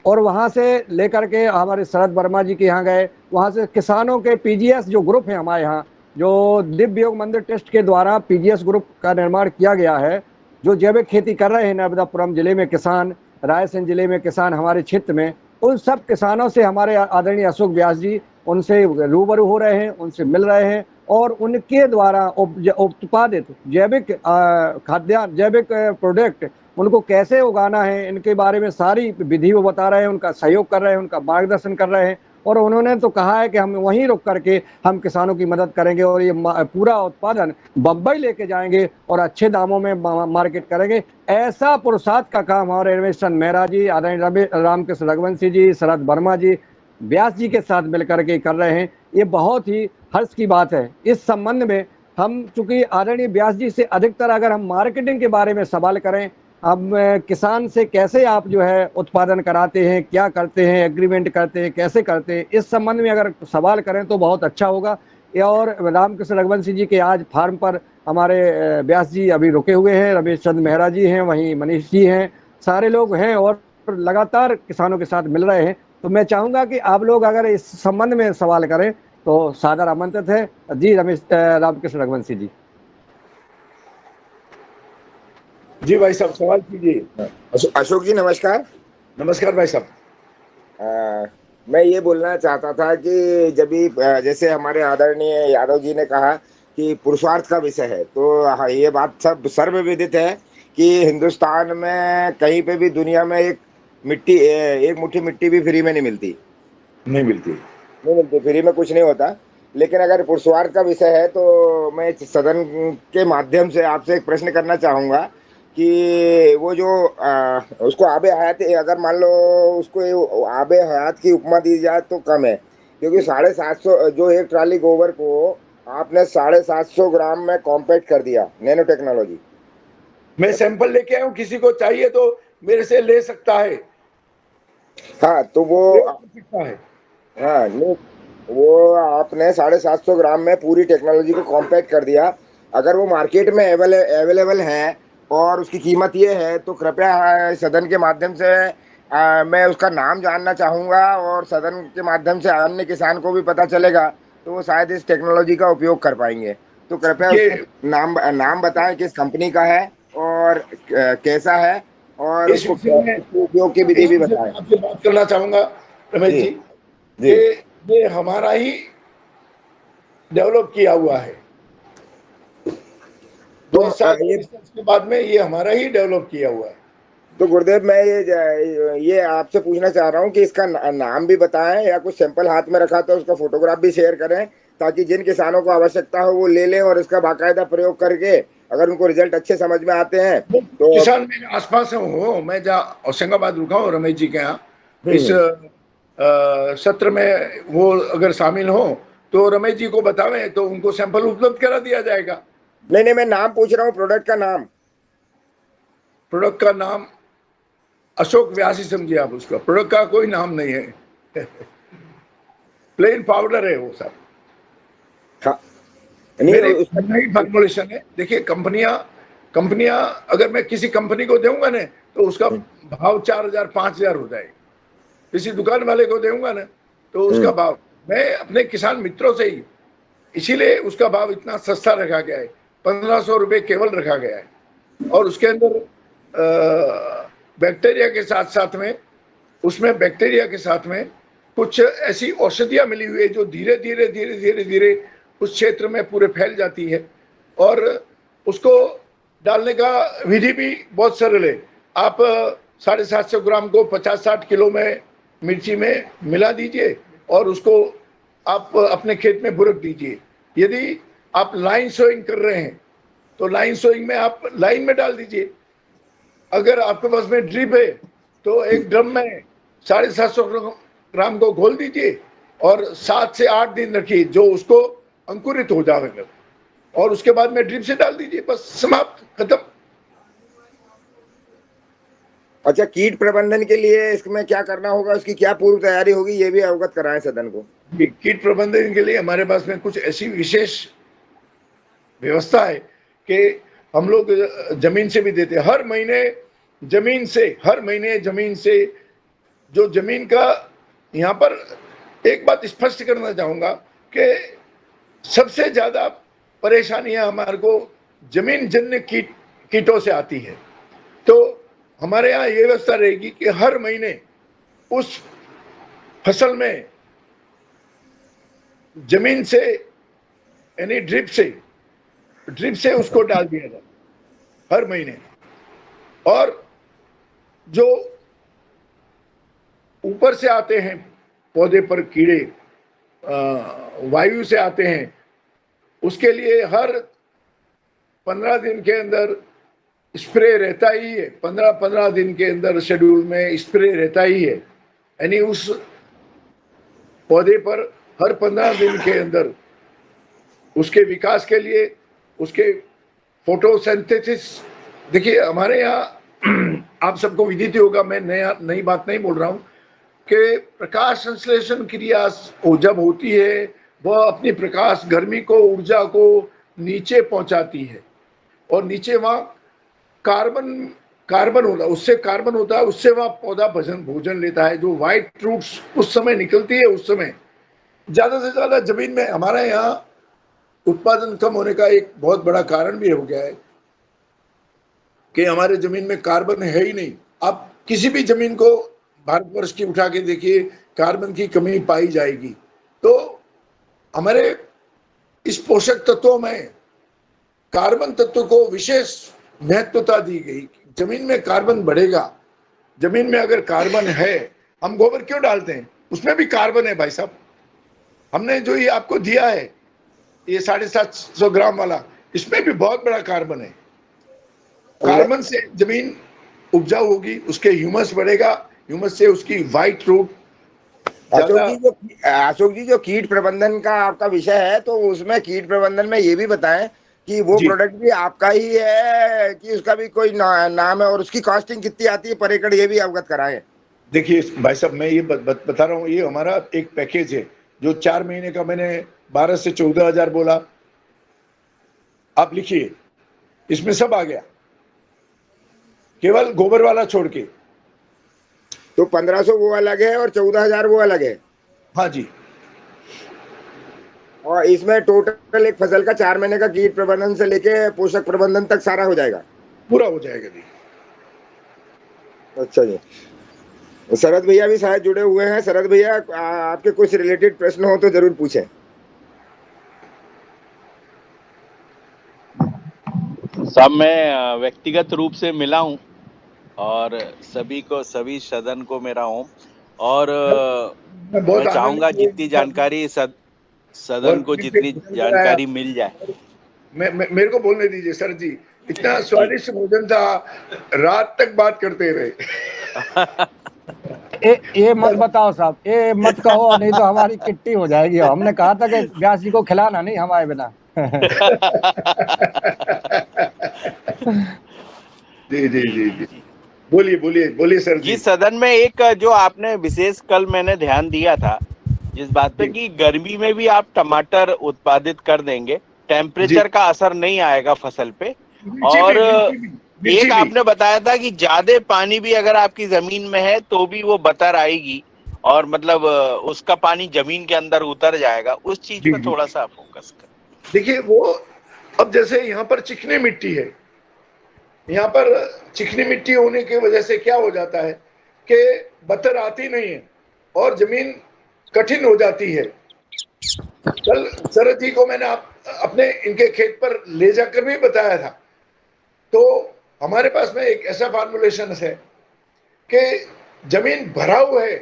और वहाँ से लेकर के हमारे शरद वर्मा जी के यहाँ गए। वहाँ से किसानों के पीजीएस जो ग्रुप है हमारे यहाँ, जो दिव्य योग मंदिर ट्रस्ट के द्वारा पीजीएस ग्रुप का निर्माण किया गया है, जो जैविक खेती कर रहे हैं नर्मदापुरम जिले में किसान, रायसेन जिले में किसान हमारे क्षेत्र में, उन सब किसानों से हमारे आदरणीय अशोक व्यास जी उनसे रूबरू हो रहे हैं, उनसे मिल रहे हैं और उनके द्वारा उत्पादित जैविक खाद्यान्न, जैविक प्रोडक्ट उनको कैसे उगाना है, इनके बारे में सारी विधि वो बता रहे हैं, उनका सहयोग कर रहे हैं, उनका मार्गदर्शन कर रहे हैं। और उन्होंने तो कहा है कि हम वहीं रुक करके हम किसानों की मदद करेंगे और ये पूरा उत्पादन बम्बई लेके जाएंगे और अच्छे दामों में मार्केट करेंगे। ऐसा पुरुषार्थ का काम हमारे रमेश चंद्र मेहरा जी, आदरणीय रामकृष्ण रघुवंशी जी, शरद वर्मा जी, व्यास जी के साथ मिलकर के कर रहे हैं। ये बहुत ही हर्ष की बात है। इस संबंध में हम चूंकि आदरणीय व्यास जी से अधिकतर अगर हम मार्केटिंग के बारे में सवाल करें, अब किसान से कैसे आप जो है उत्पादन कराते हैं, क्या करते हैं, एग्रीमेंट करते हैं, कैसे करते हैं, इस संबंध में अगर सवाल करें तो बहुत अच्छा होगा। और रामकृष्ण रघुवंशी जी के आज फार्म पर हमारे व्यास जी अभी रुके हुए हैं, रमेश चंद्र मेहरा जी हैं, वहीं मनीष जी हैं, सारे लोग हैं और लगातार किसानों के साथ मिल रहे हैं। तो मैं चाहूंगा कि आप लोग अगर इस संबंध में सवाल करें तो सादर आमंत्रित है जी। रामकृष्ण रघुवंशी जी। जी भाई साहब, सवाल कीजिए। अशोक जी नमस्कार। नमस्कार भाई साहब। मैं ये बोलना चाहता था कि जब भी जैसे हमारे आदरणीय यादव जी ने कहा कि पुरुषार्थ का विषय है, तो हाँ, ये बात सब सर्वविदित है कि हिंदुस्तान में कहीं पे भी दुनिया में एक मुट्ठी मिट्टी भी फ्री में नहीं मिलती। फ्री में कुछ नहीं होता। लेकिन अगर पुरुषार्थ का विषय है तो मैं सदन के माध्यम से आपसे एक प्रश्न करना चाहूँगा कि वो जो उसको आबे हयात, अगर मान लो उसको आबे हयात की उपमा दी जाए तो कम है, क्योंकि 750 जो एक ट्राली गोबर को आपने 750 ग्राम में कॉम्पैक्ट कर दिया नैनो टेक्नोलॉजी। मैं सैंपल लेके आया हूँ, किसी को चाहिए तो मेरे से ले सकता है। हाँ तो वो सकता है। हाँ नहीं, वो आपने 750 ग्राम में पूरी टेक्नोलॉजी को कॉम्पैक्ट कर दिया। अगर वो मार्केट में अवेलेबल है और उसकी कीमत ये है तो कृपया सदन के माध्यम से मैं उसका नाम जानना चाहूँगा और सदन के माध्यम से अन्य किसान को भी पता चलेगा तो वो शायद इस टेक्नोलॉजी का उपयोग कर पाएंगे। तो कृपया उसका नाम बताएं, किस कंपनी का है और कैसा है, और इस उसको विषय में उपयोग की विधि भी बताएं। आपसे बात करना चाहूंगा रमेश जी। ये हमारा ही डेवलप किया हुआ है। तो 2 साल के बाद में ये हमारा ही डेवलप किया हुआ है। तो गुरुदेव, मैं ये आपसे पूछना चाह रहा हूँ कि इसका नाम भी बताएं या कुछ सैंपल हाथ में रखा तो उसका फोटोग्राफ भी शेयर करें, ताकि जिन किसानों को आवश्यकता हो वो ले लें और इसका बाकायदा प्रयोग करके अगर उनको रिजल्ट अच्छे समझ में आते हैं तो किसान मेरे आसपास हो। मैं जहाँ होशंगाबाद रुका हूँ रमेश जी के यहाँ, इस सत्र में वो अगर शामिल हो तो रमेश जी को बतावें तो उनको सैंपल उपलब्ध करा दिया जाएगा। नहीं, मैं नाम पूछ रहा हूँ, प्रोडक्ट का नाम। प्रोडक्ट का नाम अशोक व्यास ही समझिए आप। उसका प्रोडक्ट का कोई नाम नहीं है। प्लेन पाउडर है वो सब। हाँ, नहीं फॉर्मुलेशन है। देखिए कंपनियां अगर मैं किसी कंपनी को दूंगा ना तो उसका भाव 4000 5000 हो जाएगा। किसी दुकान वाले को दूंगा ना तो उसका भाव, मैं अपने किसान मित्रों से ही, इसीलिए उसका भाव इतना सस्ता रखा गया है। 1500 रुपये केवल रखा गया है। और उसके अंदर बैक्टीरिया के साथ साथ में, उसमें बैक्टीरिया के साथ में कुछ ऐसी औषधियां मिली हुई है जो धीरे धीरे धीरे धीरे धीरे उस क्षेत्र में पूरे फैल जाती है। और उसको डालने का विधि भी बहुत सरल है। आप 750 ग्राम को 50-60 किलो में मिर्ची में मिला दीजिए और उसको आप अपने खेत में बुरक दीजिए। यदि आप लाइन सोइंग कर रहे हैं तो लाइन सोइंग में आप लाइन में डाल दीजिए। अगर आपके पास में ड्रिप है तो एक ड्रम में 750 ग्राम को घोल दीजिए और 7 से 8 दिन रखिए, जो उसको अंकुरित हो जाएगा, और उसके बाद में ड्रिप से डाल दीजिए, बस समाप्त, खत्म। अच्छा, कीट प्रबंधन के लिए इसमें क्या करना होगा, उसकी क्या पूर्व तैयारी होगी, ये भी अवगत कराएं सदन को। कीट प्रबंधन के लिए हमारे पास में कुछ ऐसी विशेष व्यवस्था है कि हम लोग जमीन से भी देते हैं। हर महीने जमीन से जो जमीन का, यहाँ पर एक बात स्पष्ट करना चाहूंगा कि सबसे ज्यादा परेशानियां हमारे को जमीन जन्य कीट कीटों से आती है। तो हमारे यहाँ ये व्यवस्था रहेगी कि हर महीने उस फसल में जमीन से यानी ड्रिप से उसको डाल दिया जाए हर महीने। और जो ऊपर से आते हैं पौधे पर कीड़े, वायु से आते हैं, उसके लिए हर 15 दिन के अंदर स्प्रे रहता ही है। 15 दिन के अंदर शेड्यूल में स्प्रे रहता ही है, यानी उस पौधे पर हर 15 दिन के अंदर उसके विकास के लिए, उसके फोटोसिंथेसिस। देखिए हमारे यहाँ आप सबको विदित होगा, मैं नई बात नहीं बोल रहा हूँ, कि प्रकाश संश्लेषण क्रिया जब होती है वह अपनी प्रकाश गर्मी को, ऊर्जा को नीचे पहुंचाती है, और नीचे वहाँ कार्बन होता है, उससे कार्बन होता है, उससे वह पौधा भोजन लेता है। जो व्हाइट रूट्स उस समय निकलती है, उस समय ज्यादा से ज्यादा जमीन में हमारे यहाँ उत्पादन कम होने का एक बहुत बड़ा कारण भी हो गया है कि हमारे जमीन में कार्बन है ही नहीं। आप किसी भी जमीन को भारतवर्ष की उठा के देखिए, कार्बन की कमी पाई जाएगी। तो हमारे इस पोषक तत्वों में कार्बन तत्व को विशेष महत्वता दी गई। जमीन में कार्बन बढ़ेगा, जमीन में अगर कार्बन है, हम गोबर क्यों डालते हैं, उसमें भी कार्बन है भाई साहब। हमने जो ये आपको दिया है, ये 750 ग्राम वाला, इसमें भी बहुत बड़ा कार्बन है। कार्बन से जमीन उपजाऊ होगी, उसके ह्यूमस बढ़ेगा, ह्यूमस से उसकी व्हाइट रूट। अशोक जी जो कीट प्रबंधन का आपका विषय है, तो उसमें कीट प्रबंधन में ये भी बताएं कि वो प्रोडक्ट भी आपका ही है कि उसका भी कोई नाम है, और उसकी कॉस्टिंग कितनी आती है पर एकड़, ये भी अवगत कराएं। देखिए भाई साहब, मैं ये बता रहा हूँ, ये हमारा एक पैकेज है जो 4 महीने का, मैंने 12 से 14 हजार बोला, आप लिखिए, इसमें सब आ गया, केवल गोबर वाला छोड़ के। तो 1500 वो अलग है और 14,000 वो अलग है। हाँ जी। और इसमें टोटल एक फसल का 4 महीने का कीट प्रबंधन से लेके पोषक प्रबंधन तक सारा हो जाएगा, पूरा हो जाएगा जी। अच्छा जी। शरद भैया भी शायद जुड़े हुए हैं। शरद भैया, आपके कुछ रिलेटेड प्रश्न हो तो जरूर पूछें। सब मैं व्यक्तिगत रूप से मिला हूँ, और सभी सदन को मेरा ओम, और मैं चाहूंगा जितनी जानकारी सदन को जितनी जानकारी मिल जाए। मेरे को बोलने दीजिए सर जी, इतना स्वादिष्ट भोजन था, रात तक बात करते रहे। ये मत बताओ साहब, ये मत कहो, नहीं तो हमारी किट्टी हो जाएगी। हमने कहा था कि व्यास जी को खिलाना नहीं हमारे बिना। जी जी जी जी, बोलिए सर जी। सदन में एक जो आपने विशेष कल मैंने ध्यान दिया था जिस बात पे कि गर्मी में भी आप टमाटर उत्पादित कर देंगे, टेम्परेचर का असर नहीं आएगा फसल पे, और एक आपने बताया था कि ज्यादा पानी भी अगर आपकी जमीन में है तो भी वो बतर आएगी, और मतलब उसका पानी जमीन के अंदर उतर जाएगा। उस चीज पे थोड़ा सा फोकस कर। देखिए वो, अब जैसे यहाँ पर चिकनी मिट्टी है, यहाँ पर चिकनी मिट्टी होने की वजह से क्या हो जाता है कि बतर आती नहीं है और जमीन कठिन हो जाती है। कल शरद जी को मैंने अपने इनके खेत पर ले जाकर भी बताया था। तो हमारे पास में एक ऐसा फार्मूलेशन है कि जमीन भराव है,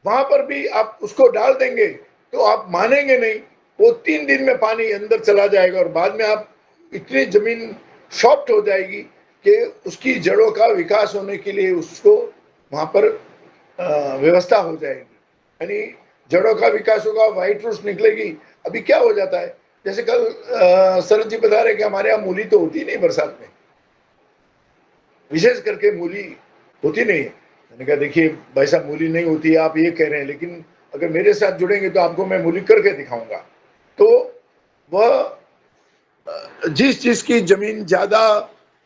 वहां पर भी आप उसको डाल देंगे तो आप मानेंगे नहीं, वो 3 दिन में पानी अंदर चला जाएगा, और बाद में आप इतनी जमीन सॉफ्ट हो जाएगी कि उसकी जड़ों का विकास होने के लिए उसको वहां पर व्यवस्था हो जाएगी, यानी जड़ों का विकास होगा, व्हाइट रूट्स निकलेगी। अभी क्या हो जाता है, जैसे कल शरद जी बता रहे कि हमारे यहाँ मूली तो होती नहीं बरसात में, विशेष करके मूली होती नहीं है। मैंने कहा देखिए भाई साहब, मूली नहीं होती है आप ये कह रहे हैं, लेकिन अगर मेरे साथ जुड़ेंगे तो आपको मैं मूली करके दिखाऊंगा। तो वह जिस चीज की जमीन ज्यादा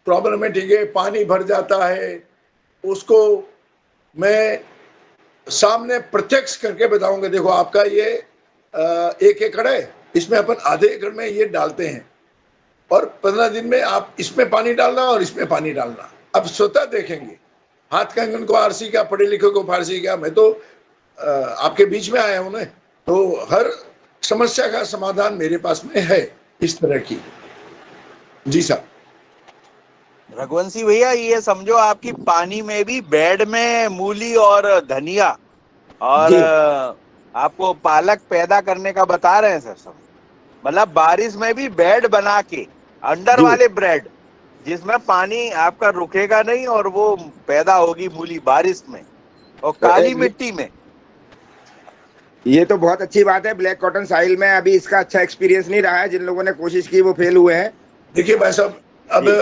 प्रॉब्लमेटिक है, पानी भर जाता है, उसको मैं सामने प्रत्यक्ष करके बताऊंगा। देखो आपका ये 1 एकड़ है, इसमें अपन आधे एकड़ में ये डालते हैं, और 15 दिन में आप इसमें पानी डालना और इसमें पानी डालना, अब स्वतः देखेंगे। हाथ कंगन को आरसी क्या, पढ़े लिखे को फारसी क्या, मैं तो आपके बीच में आया हूं ना, तो हर समस्या का समाधान मेरे पास में है इस तरह की। जी साहब। रघुवंशी भैया, ये समझो आपकी पानी में भी बेड में मूली और धनिया और जी आपको पालक पैदा करने का बता रहे हैं सर सब। मतलब बारिश में भी बेड बना के, अंडर जी वाले ब्रेड जिसमें पानी आपका रुकेगा नहीं और वो पैदा होगी मूली बारिश में और तो काली मिट्टी में। ये तो बहुत अच्छी बात है। ब्लैक कॉटन साहिल में अभी इसका अच्छा एक्सपीरियंस नहीं रहा है, जिन लोगों ने कोशिश की वो फेल हुए हैं। देखिए भाई साहब, अब जी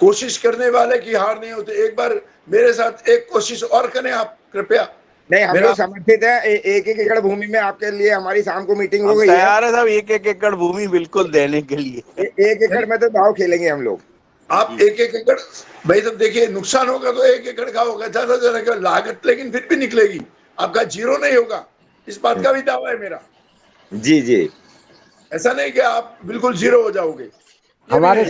कोशिश करने वाले की हार नहीं होती। एक बार मेरे साथ एक कोशिश और करें आप कृपया। नहीं, हम मेरा लोग समर्थित है। एक एक एकड़ भूमि में आपके लिए हमारी शाम को मीटिंग हो हम गई है। तैयार है सब एक एक एकड़ भूमि बिल्कुल देने के लिए। एक एकड़ में तो दाव खेलेंगे हम लोग। आप एक एक एकड़, भाई तो देखिए नुकसान होगा तो एक एकड़ का होगा, ज्यादा से ज्यादा लागत लेकिन फिर भी निकलेगी, आपका जीरो नहीं होगा, इस बात का भी दावा है मेरा। जी जी। ऐसा नहीं कि आप बिल्कुल जीरो हो जाओगे, ये भी हमारे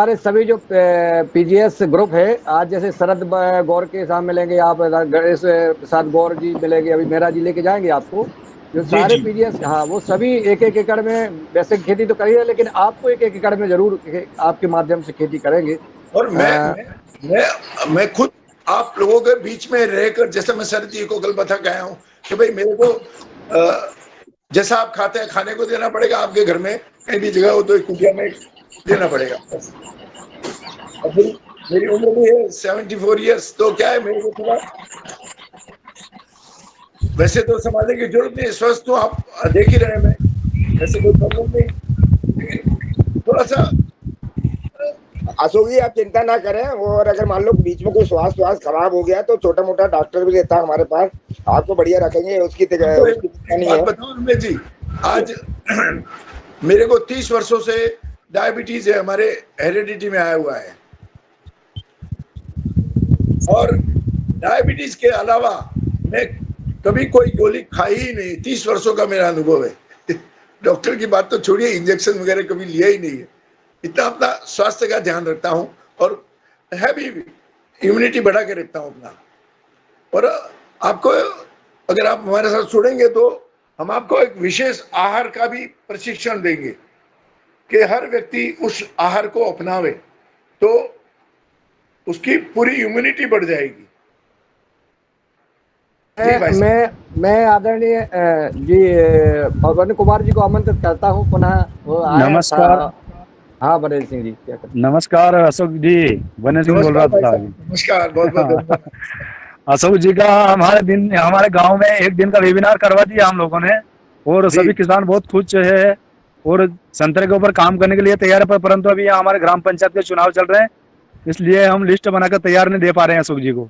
नहीं। सभी जो पीजीएस ग्रुप है, आज जैसे शरद गौर के साथ मिलेंगे आप, गणेश प्रसाद गौर जी मिलेंगे, अभी मेरा जी लेके जाएंगे आपको। जो जी सारे जी। पीजीएस, हाँ, वो सभी एक एक एकड़ में वैसे खेती तो करिए, लेकिन आपको एक एक एकड़ में जरूर आपके माध्यम से खेती करेंगे। और मैं खुद आप लोगों के बीच में रहकर, जैसे मैं शरद जी को कल बता के आया हूँ कि भाई मेरे को जैसा आप खाते हैं खाने को देना पड़ेगा, आपके घर में कहीं भी जगह हो तो एक कुटिया में देना पड़ेगा बस। मेरी उम्र भी है 74 ईयर्स, तो क्या है मेरे को थोड़ा, वैसे तो संभालने की जरूरत नहीं है, स्वस्थ हूँ, आप देख ही रहे हैं, वैसे कोई प्रॉब्लम नहीं, लेकिन थोड़ा सा। अशोक जी, आप चिंता ना करें। और अगर मान लो बीच में कोई स्वास्थ्य खराब हो गया तो छोटा मोटा डॉक्टर भी रहता है हमारे पास, आपको बढ़िया रखेंगे। उसकी आपको एक चिंता नहीं बात है। बताऊं रमेश जी, आज मेरे को 30 वर्षों से डायबिटीज है, हमारे हेरिडिटी में आया हुआ है, और डायबिटीज के अलावा मैं कभी कोई गोली खाई ही नहीं। 30 वर्षों का मेरा अनुभव है। डॉक्टर की बात तो छोड़िए, इंजेक्शन वगैरह कभी लिया ही नहीं है। इतना अपना स्वास्थ्य का ध्यान रखता हूँ, और है भी इम्यूनिटी बढ़ा के रखता हूँ अपना। और आपको, अगर आप हमारे साथ जुड़ेंगे तो हम आपको एक विशेष आहार का भी प्रशिक्षण देंगे कि हर व्यक्ति उस आहार को अपनावे तो उसकी पूरी इम्यूनिटी बढ़ जाएगी। जी भाई साहब। मैं आदरणीय जी पवन कुमार जी को आमंत्रित करता हूँ पुनः, वो आए हैं नमस्कार। हाँ, बनेश सिंह जी, क्या करते नमस्कार अशोक जी, बने सिंह बोल रहा नमस्कार भाई था साहब, अभी। नमस्कार, बहुत बहुत धन्यवाद। अशोक जी का हमारे गांव में एक दिन का वेबिनार करवा दिया हम लोगों ने, और जी सभी किसान बहुत खुश है और संतरे के ऊपर काम करने के लिए तैयार है। परंतु अभी यहाँ हमारे ग्राम पंचायत के चुनाव चल रहे हैं, इसलिए हम लिस्ट बनाकर तैयार नहीं दे पा रहे हैं अशोक जी को।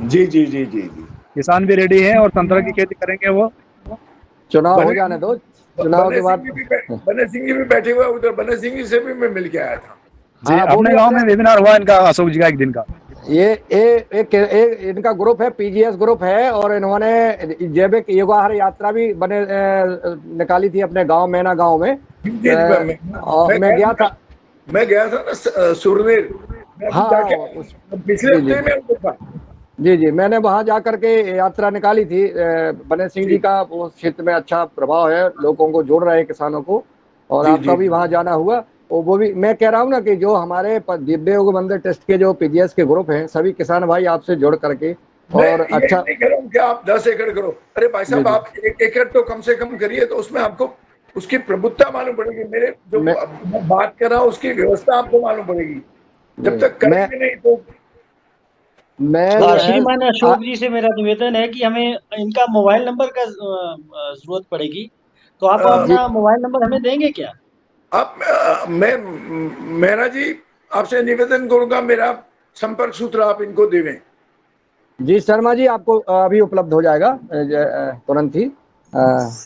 जी जी जी जी जी। किसान भी रेडी है और संतरा की खेती करेंगे वो। चुनाव हो बने जाने दो, चुनाव के बाद। बने सिंह जी भी बैठे हुए उधर, बने सिंह जी से भी मैं मिल के आया था। जी, हाँ, वो अपने भी गांव अपने में वेबिनार हुआ इनका, अशोक जी का एक दिन का। एक इनका ग्रुप है, पीजीएस ग्रुप है, और इन्होंने जैविक युगाहार यात्रा भी निकाली थी अपने गांव, मैना गांव में। और मैं गया था ना सुरनेर, मैं अभी हाँ, जाके पिछले जी जी हफ्ते में उधर था। जी जी, मैंने वहां जा करके यात्रा निकाली थी। बने सिंह जी का वो क्षेत्र में अच्छा प्रभाव है, लोगों को जोड़ रहे हैं, किसानों को, और जी आपका जी भी वहां जाना हुआ। और वो भी मैं कह रहा हूँ ना कि जो हमारे दिव्य योग मंदिर ट्रस्ट के जो पीजीएस के ग्रुप हैं, सभी किसान भाई आपसे जुड़ करके मैं और ये अच्छा। नहीं कह रहा हूँ कि आप 10 एकड़ करो, अरे भाई जी साहब जी, आप 1 एकड़ तो कम से कम करिए, तो उसमें आपको उसकी प्रभुत्ता मालूम पड़ेगी। मेरे जो मैं मैं बात कर रहा हूँ उसकी व्यवस्था आपको मालूम पड़ेगी। जब तक मैं करेंगे नहीं तो मैं जो छोड़िए। है श्रीमान अशोक जी से मेरा निवेदन है कि हमें इनका मोबाइल नंबर का जरूरत पड़ेगी, तो आप अ, जी अपना मोबाइल नंबर हमें देंगे क्या? आप मैं मेहरा जी आपसे निवेदन करूंगा, मेरा संपर्क सूत्र आप इनको देवें। जी शर्मा जी, आपको अभी उपलब्ध हो जाएगा तुरंत ही।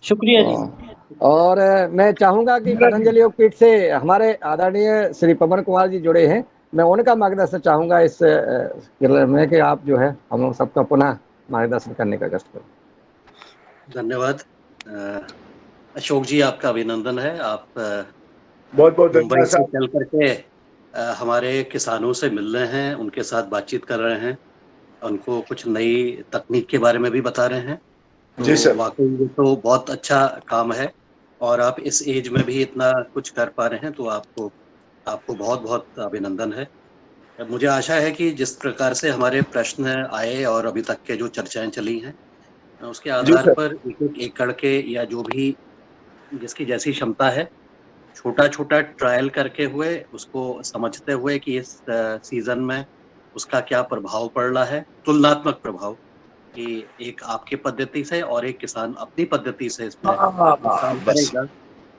शुक्रिया जी। और मैं चाहूंगा कि मेहरा जी, पतंजलि योगपीठ से हमारे आदरणीय श्री पवन कुमार जी जुड़े हैं, मैं उनका मार्गदर्शन चाहूंगा इस में कि आप जो है हम लोग सबका पुनः मार्गदर्शन करने का कष्ट करें। धन्यवाद। अशोक जी, आपका अभिनंदन है। आप बहुत बहुत मुंबई धन्यवाद से साहब। चल करके हमारे किसानों से मिल रहे हैं, उनके साथ बातचीत कर रहे हैं, उनको कुछ नई तकनीक के बारे में भी बता रहे हैं। तो जी सर। वाकई ये तो बहुत अच्छा काम है, और आप इस एज में भी इतना कुछ कर पा रहे हैं, तो आपको आपको बहुत बहुत अभिनंदन है। मुझे आशा है कि जिस प्रकार से हमारे प्रश्न आए और अभी तक के जो चर्चाएं चली हैं, उसके जी आधार सर। पर एक एक एकड़ के या जो भी जिसकी जैसी क्षमता है, छोटा छोटा ट्रायल करके हुए उसको समझते हुए कि इस सीजन में उसका क्या प्रभाव पड़ रहा है, तुलनात्मक प्रभाव, कि एक आपकी पद्धति से और एक किसान अपनी पद्धति से इसमें काम बस। करेगा,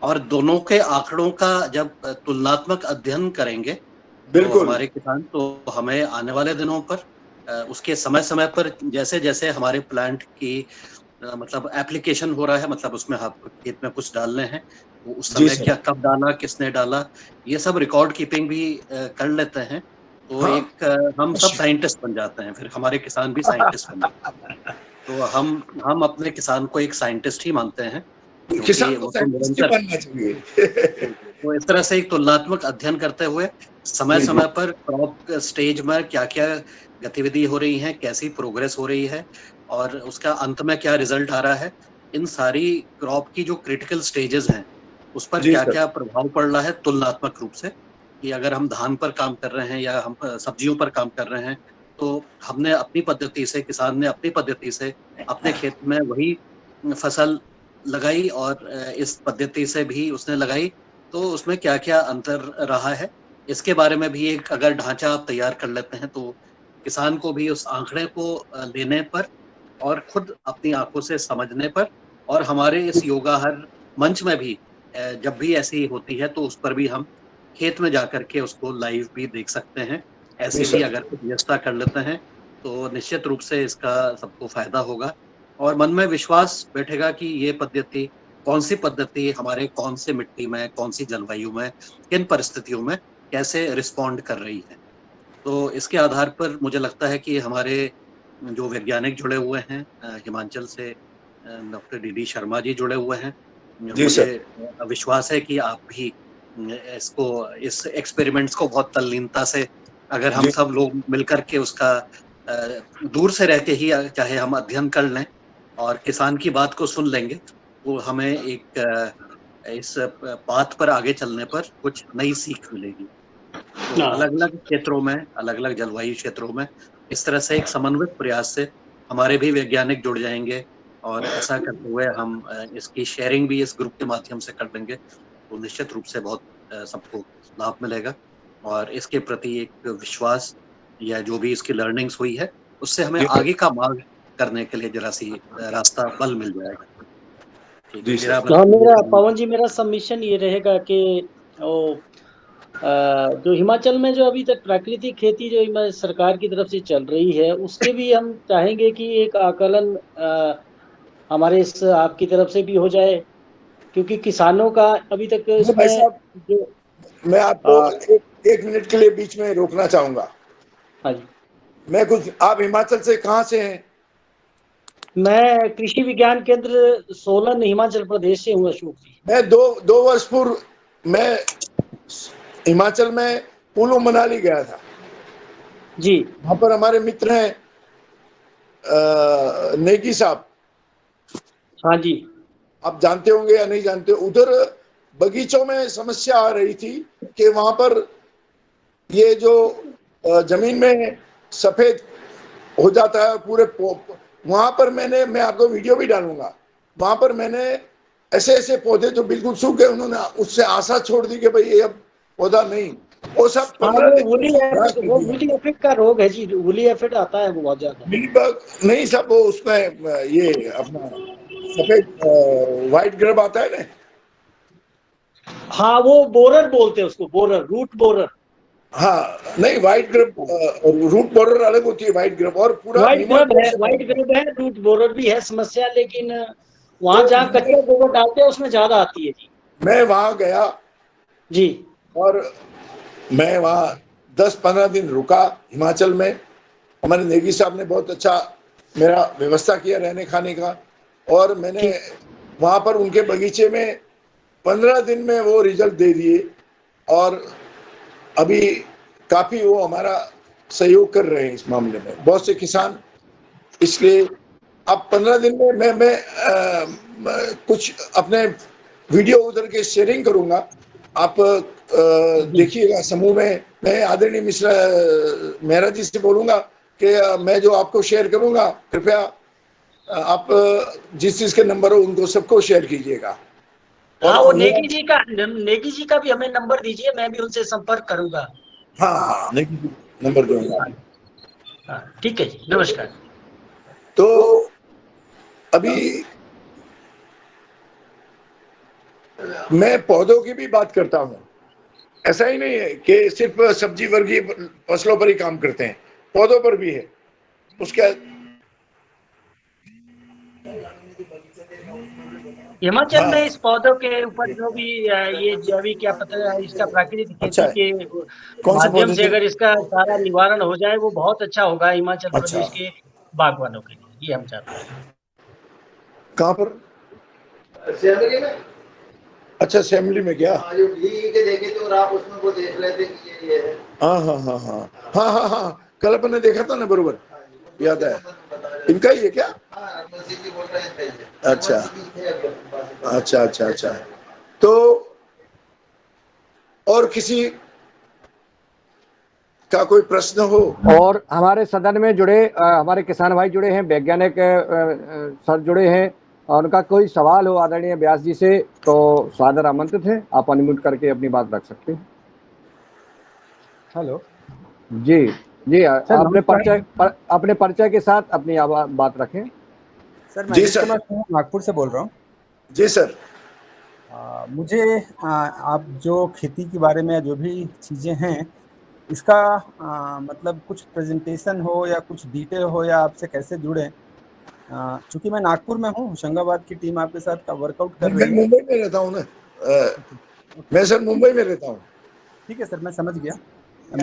और दोनों के आंकड़ों का जब तुलनात्मक अध्ययन करेंगे तो बिल्कुल। हमारे किसान, तो हमें आने वाले दिनों पर उसके समय समय पर जैसे जैसे हमारे प्लांट की मतलब एप्लीकेशन हो रहा है, मतलब उसमें आप खेत में कुछ डालने हैं, वो उस जी समय सर। क्या कब डाला, किसने डाला, ये सब रिकॉर्ड कीपिंग भी कर लेते हैं। तो हाँ। एक हम सब साइंटिस्ट बन जाते हैं, फिर हमारे किसान भी साइंटिस्ट बन जाते हैं। तो हम अपने किसान को एक साइंटिस्ट ही मानते हैं, क्योंकि किसान को वो तो साइंटिस्ट ही निरंतर, बनना चाहिए। तो इस तरह से एक तुलनात्मक अध्ययन करते हुए समय जी जी। समय पर क्रॉप स्टेज में क्या क्या गतिविधि हो रही है, कैसी प्रोग्रेस हो रही है, और उसका अंत में क्या रिजल्ट आ रहा है, इन सारी क्रॉप की जो क्रिटिकल स्टेजेस हैं उस पर जी क्या सर। क्या प्रभाव पड़ रहा है तुलनात्मक रूप से, कि अगर हम धान पर काम कर रहे हैं या हम सब्जियों पर काम कर रहे हैं, तो हमने अपनी पद्धति से, किसान ने अपनी पद्धति से अपने खेत में वही फसल लगाई, और इस पद्धति से भी उसने लगाई, तो उसमें क्या-क्या अंतर रहा है, इसके बारे में भी एक अगर ढाँचा आप तैयार कर लेते हैं, तो किसान को भी उस आंकड़े को लेने पर और खुद अपनी आँखों से समझने पर, और हमारे इस योगाहर मंच में भी जब भी ऐसी होती है, तो उस पर भी हम खेत में जाकर के उसको लाइव भी देख सकते हैं। जी ऐसी भी सर। अगर कुछ व्यवस्था कर लेते हैं, तो निश्चित रूप से इसका सबको फ़ायदा होगा, और मन में विश्वास बैठेगा कि ये पद्धति, कौन-सी पद्धति हमारे कौन-से मिट्टी में, कौन-सी जलवायु में, किन परिस्थितियों में कैसे रिस्पॉन्ड कर रही है। तो इसके आधार पर मुझे लगता है कि हमारे जो वैज्ञानिक जुड़े हुए हैं, हिमाचल से doctor D D Sharma ji जुड़े हुए हैं। जी मुझे सर। विश्वास है कि आप भी इसको, इस एक्सपेरिमेंट्स को बहुत तल्लीनता से, अगर हम जी सब लोग मिलकर के उसका दूर से रह के ही चाहे हम अध्ययन कर लें और किसान की बात को सुन लेंगे, तो हमें एक इस पाथ पर आगे चलने पर कुछ नई सीख मिलेगी। तो हाँ। अलग-अलग क्षेत्रों में, अलग-अलग जलवायु क्षेत्रों में इस तरह से एक समन्वित प्रयास से हमारे भी वैज्ञानिक जुड़ जाएँगे, और ऐसा करते हुए हम इसकी शेयरिंग भी इस ग्रुप के माध्यम से कर लेंगे, तो निश्चित रूप से बहुत सबको लाभ मिलेगा, और इसके प्रति एक विश्वास या जो भी इसकी लर्निंग्स हुई है, उससे हमें जी सर। आगे का मार्ग करने के लिए ज़रा-सी रास्ता बल मिल जाएगा। ठीक है, जी सर। मेरा बस हाँ, ये मेरा कहना पवन था। जी, मेरा सबमिशन ये रहेगा कि वो जो हिमाचल में जो अभी तक प्राकृतिक खेती जो सरकार की तरफ से चल रही है, उसके भी हम चाहेंगे कि एक आकलन हमारे इस आपकी तरफ से भी हो जाए, क्योंकि किसानों का अभी तक मैं भाई इसमें साहब, जो मैं आपको आ, एक मिनट के लिए बीच में रोकना चाहूंगा। हाँ जी, मैं कुछ, आप हिमाचल से कहाँ से हैं? मैं कृषि विज्ञान केंद्र सोलन हिमाचल प्रदेश से हूँ अशोक जी। मैं दो वर्ष पूर्व मैं हिमाचल में कुल्लू मनाली गया था। जी। वहां पर हमारे मित्र हैं नेगी साहब, हाँ जी। आप जानते होंगे या नहीं जानते। उधर बगीचों में समस्या आ रही थी कि वहां पर ये जो जमीन में सफेद हो जाता है पूरे वहां पर मैं आपको वीडियो भी डालूंगा। वहां पर मैंने ऐसे ऐसे पौधे जो बिल्कुल सूख गए, उन्होंने उससे आशा छोड़ दी कि भाई ये अब पौधा नहीं, वो सब हाँ, 15 दिन में खड़ा कर वो दिया। वुली एफिड का रोग है जी, वुली एफिड आता है वो बहुत ज्यादा। मिलीबग नहीं, सब वो उसमें ये अपना सफेद व्हाइट ग्रब आता है ना। हाँ, वो बोरर बोलते हैं उसको, बोरर, रूट बोरर। हाँ नहीं, व्हाइट ग्रब, रूट बोरर अलग होती है, व्हाइट ग्रब, और पूरा निमोनिया से व्हाइट फैलता है। ग्रेब है, रूट बोरर भी है समस्या, लेकिन तो वहां जहाँ कच्चा गोबर डालते हैं उसमें ज्यादा आती है जी। मैं वहां गया जी। और मैं वहाँ 10-15 दिन रुका हिमाचल में। हमारे नेगी साहब ने बहुत अच्छा मेरा व्यवस्था किया रहने खाने का, और मैंने ठीक। वहाँ पर उनके बगीचे में 15 दिन में वो रिजल्ट दे दिए और अभी काफी वो हमारा सहयोग कर रहे हैं इस मामले में, बहुत से किसान। इसलिए अब 15 दिन में मैं कुछ अपने वीडियो उधर के शेयरिंग करूंगा, आप देखिएगा समूह में। मैं आदरणीय मिश्रा मेहरा जी से बोलूंगा कि मैं जो आपको शेयर करूंगा, कृपया आप जिस चीज के नंबर हो उनको सबको शेयर कीजिएगा। हाँ, वो नेगी जी का भी हमें नंबर दीजिए, मैं भी उनसे संपर्क करूंगा। हाँ, नंबर दूंगा। हाँ, ठीक है जी, नमस्कार। तो अभी मैं पौधों की भी बात करता हूँ। ऐसा ही नहीं है कि सिर्फ सब्जी वर्गीय फसलों पर ही काम करते हैं, पौधों पर भी है। उसके हिमाचल में इस पौधों के ऊपर जो भी ये जैविक क्या पता है इसका प्राकृतिक अच्छा खेती है। के कौन से माध्यम पौधे से थे? अगर इसका सारा निवारण हो जाए वो बहुत अच्छा होगा हिमाचल अच्छा, प्रदेश के बागवानों के लिए, ये हम चाहते हैं। कहाँ पर? अच्छा, असेंबली में क्या? जो के देखे थे और आप उसमें वो देख लेते कि ये है। हाँ हाँ हाँ हाँ हाँ हाँ हाँ, कल अपन ने देखा था ना, बरोबर याद है। इनका ही है क्या? अच्छा अच्छा अच्छा अच्छा। तो और किसी का कोई प्रश्न हो? और हमारे सदन में जुड़े हमारे किसान भाई जुड़े हैं, वैज्ञानिक सर जुड़े हैं, और उनका कोई सवाल हो आदरणीय व्यास जी से तो सादर आमंत्रित है, आप अनम्यूट करके अपनी बात रख सकते हैं। हेलो जी जी, सर, अपने परिचय के साथ अपनी बात रखें। सर मैं जी अजीत सर। कुमार सिंह नागपुर से बोल रहा हूँ। जी सर। मुझे आप जो खेती के बारे में जो भी चीज़ें हैं इसका मतलब कुछ प्रेजेंटेशन हो या कुछ डिटेल हो या आपसे कैसे जुड़े। चूंकि मैं नागपुर में हूँ, होशंगाबाद की टीम आपके साथ वर्कआउट कर मैं रही है। मुंबई में रहता हूँ ना, मैं सर मुंबई में रहता हूँ। ठीक है सर, मैं समझ गया। हाँ,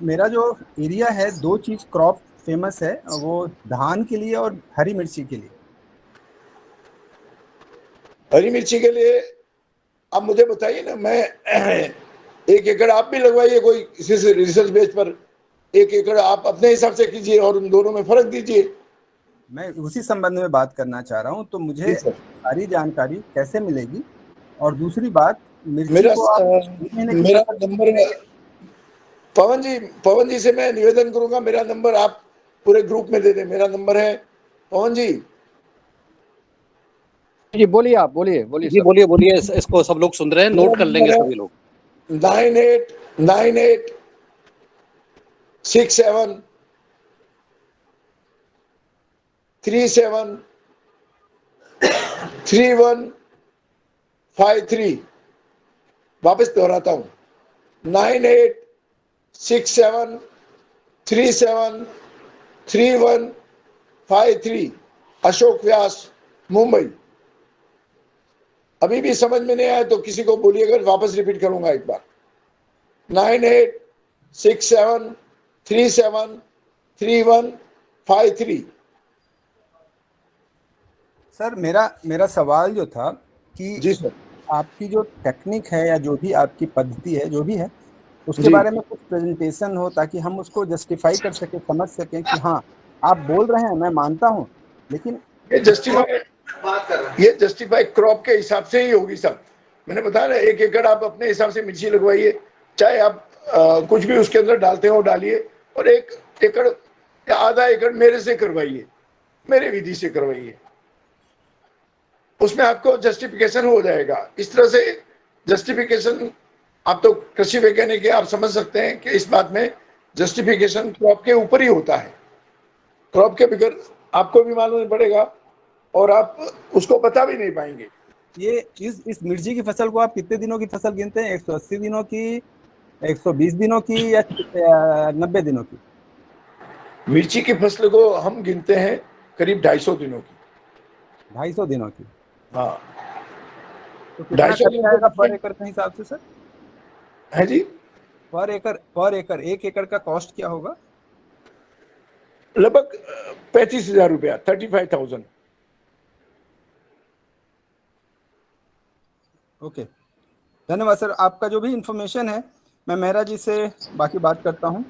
मेरा जो एरिया है, दो चीज क्रॉप फेमस है, वो धान के लिए और हरी मिर्ची के लिए। हरी मिर्ची के लिए आप मुझे बताइए ना, मैं 1 एकड़ आप भी लगवाइए कोई किसी से रिसर्च बेस पर, 1 एकड़ आप अपने हिसाब से कीजिए और उन दोनों में फर्क दीजिए। मैं उसी संबंध में बात करना चाह रहा हूँ, तो जी मुझे सर। सारी जानकारी कैसे मिलेगी। और दूसरी बात, मिर्ची मेरा को आप 6 महीने की मेरा फसल नंबर पवन जी से मैं निवेदन करूंगा, मेरा नंबर आप पूरे ग्रुप में दे दें। मेरा नंबर है पवन जी। जी बोलिए, आप बोलिए जी सर। बोलिए बोलिए, इसको सब लोग सुन रहे हैं, मेरा नोट कर लेंगे नंबर है सभी लोग। 9867373153। वापस दोहराता हूं, 9867373153। अशोक व्यास, मुंबई। अभी भी समझ में नहीं आया तो किसी को बोलिएगा, वापस रिपीट करूंगा एक बार। 9867373153। सर, मेरा सवाल जो था कि जी सर। आपकी जो टेक्निक है या जो भी आपकी पद्धति है, जो भी है, उसके जी, बारे में कुछ प्रेजेंटेशन हो ताकि हम उसको जस्टिफाई कर सके, समझ सकें कि हाँ, आप बोल रहे हैं, मैं मानता हूँ, लेकिन ये इसको जस्टिफाई क्रॉप के हिसाब से ही होगी सब। मैंने बताया ना, 1 एकड़ आप अपने हिसाब से मिर्ची लगवाइए, चाहे आप कुछ भी उसके अंदर डालते हो डालिए, और 1 एकड़ या आधा एकड़ मेरे से करवाइए, मेरे विधि से करवाइए, उसमें आपको जस्टिफिकेशन हो जाएगा। इस तरह से जस्टिफिकेशन, आप तो कृषि वैज्ञानिक है, आप समझ सकते हैं कि इस बात में जस्टिफिकेशन क्रॉप के ऊपर ही होता है। क्रॉप के बगैर आपको भी मालूम नहीं पड़ेगा और आप उसको बता भी नहीं पाएंगे। ये इस मिर्ची की फसल को आप कितने दिनों की फसल गिनते हैं? 180 दिनों की, 120 दिनों की, या 90 दिनों की? मिर्ची की फसल को हम गिनते हैं करीब 250 दिनों की। 250 दिनों की। हाँ, तो कितना 250 खर्चा दिनों आएगा के पर एकड़ के हिसाब से सर? है जी। पर एकड़ 1 एकड़ का कॉस्ट क्या होगा? लगभग 35,000 रुपया, 35,000। ओके, धन्यवाद सर, आपका जो भी इंफॉर्मेशन है मैं मेहरा जी से बाकी बात करता हूँ।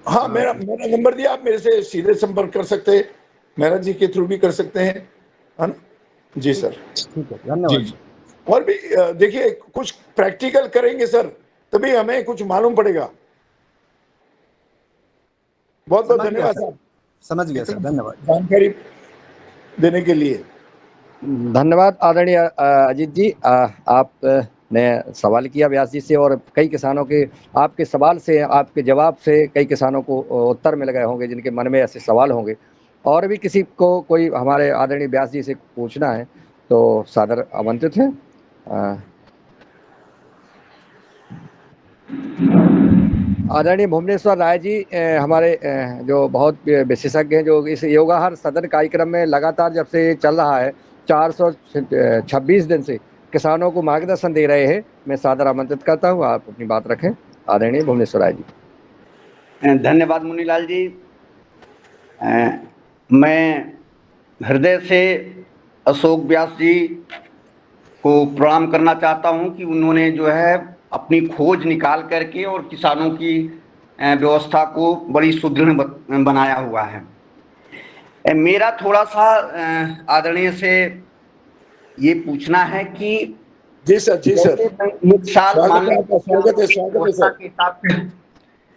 हाँ, मेरा नंबर दिया, आप मेरे से सीधे संपर्क कर सकते हैं, मेहरा जी के थ्रू भी कर सकते हैं, है ना? जी सर। ठीक है, धन्यवाद जी। सर। और भी देखिए, कुछ प्रैक्टिकल करेंगे सर, तभी हमें कुछ मालूम पड़ेगा। बहुत बहुत धन्यवाद साहब, समझ गया सर, धन्यवाद। जानकारी देने के लिए। धन्यवाद आदरणीय अजीत जी। आपने सवाल किया व्यास जी से, और कई किसानों के आपके सवाल से, आपके जवाब से कई किसानों को उत्तर मिल गए होंगे जिनके मन में ऐसे सवाल होंगे। और भी किसी को कोई हमारे आदरणीय व्यास जी से पूछना है तो सादर आमंत्रित है। आदरणीय भुवनेश्वर राय जी हमारे जो बहुत विशेषज्ञ हैं, जो इस योगाहार सदन कार्यक्रम में लगातार जब से चल रहा है 426 दिन से किसानों को मार्गदर्शन दे रहे हैं। मैं सादर आमंत्रित करता हूं, आप अपनी बात रखें। आदरणीय भुवनेश्वर राय जी। धन्यवाद मुन्नीलाल जी। मैं हृदय से अशोक व्यास जी को प्रणाम करना चाहता हूं कि उन्होंने जो है अपनी खोज निकाल करके और किसानों की व्यवस्था को बड़ी सुदृढ़ बनाया हुआ है। मेरा थोड़ा सा आदरणीय से ये पूछना है कि जी सर, जी सर, एक साल मान लीजिए स्वागत है सर।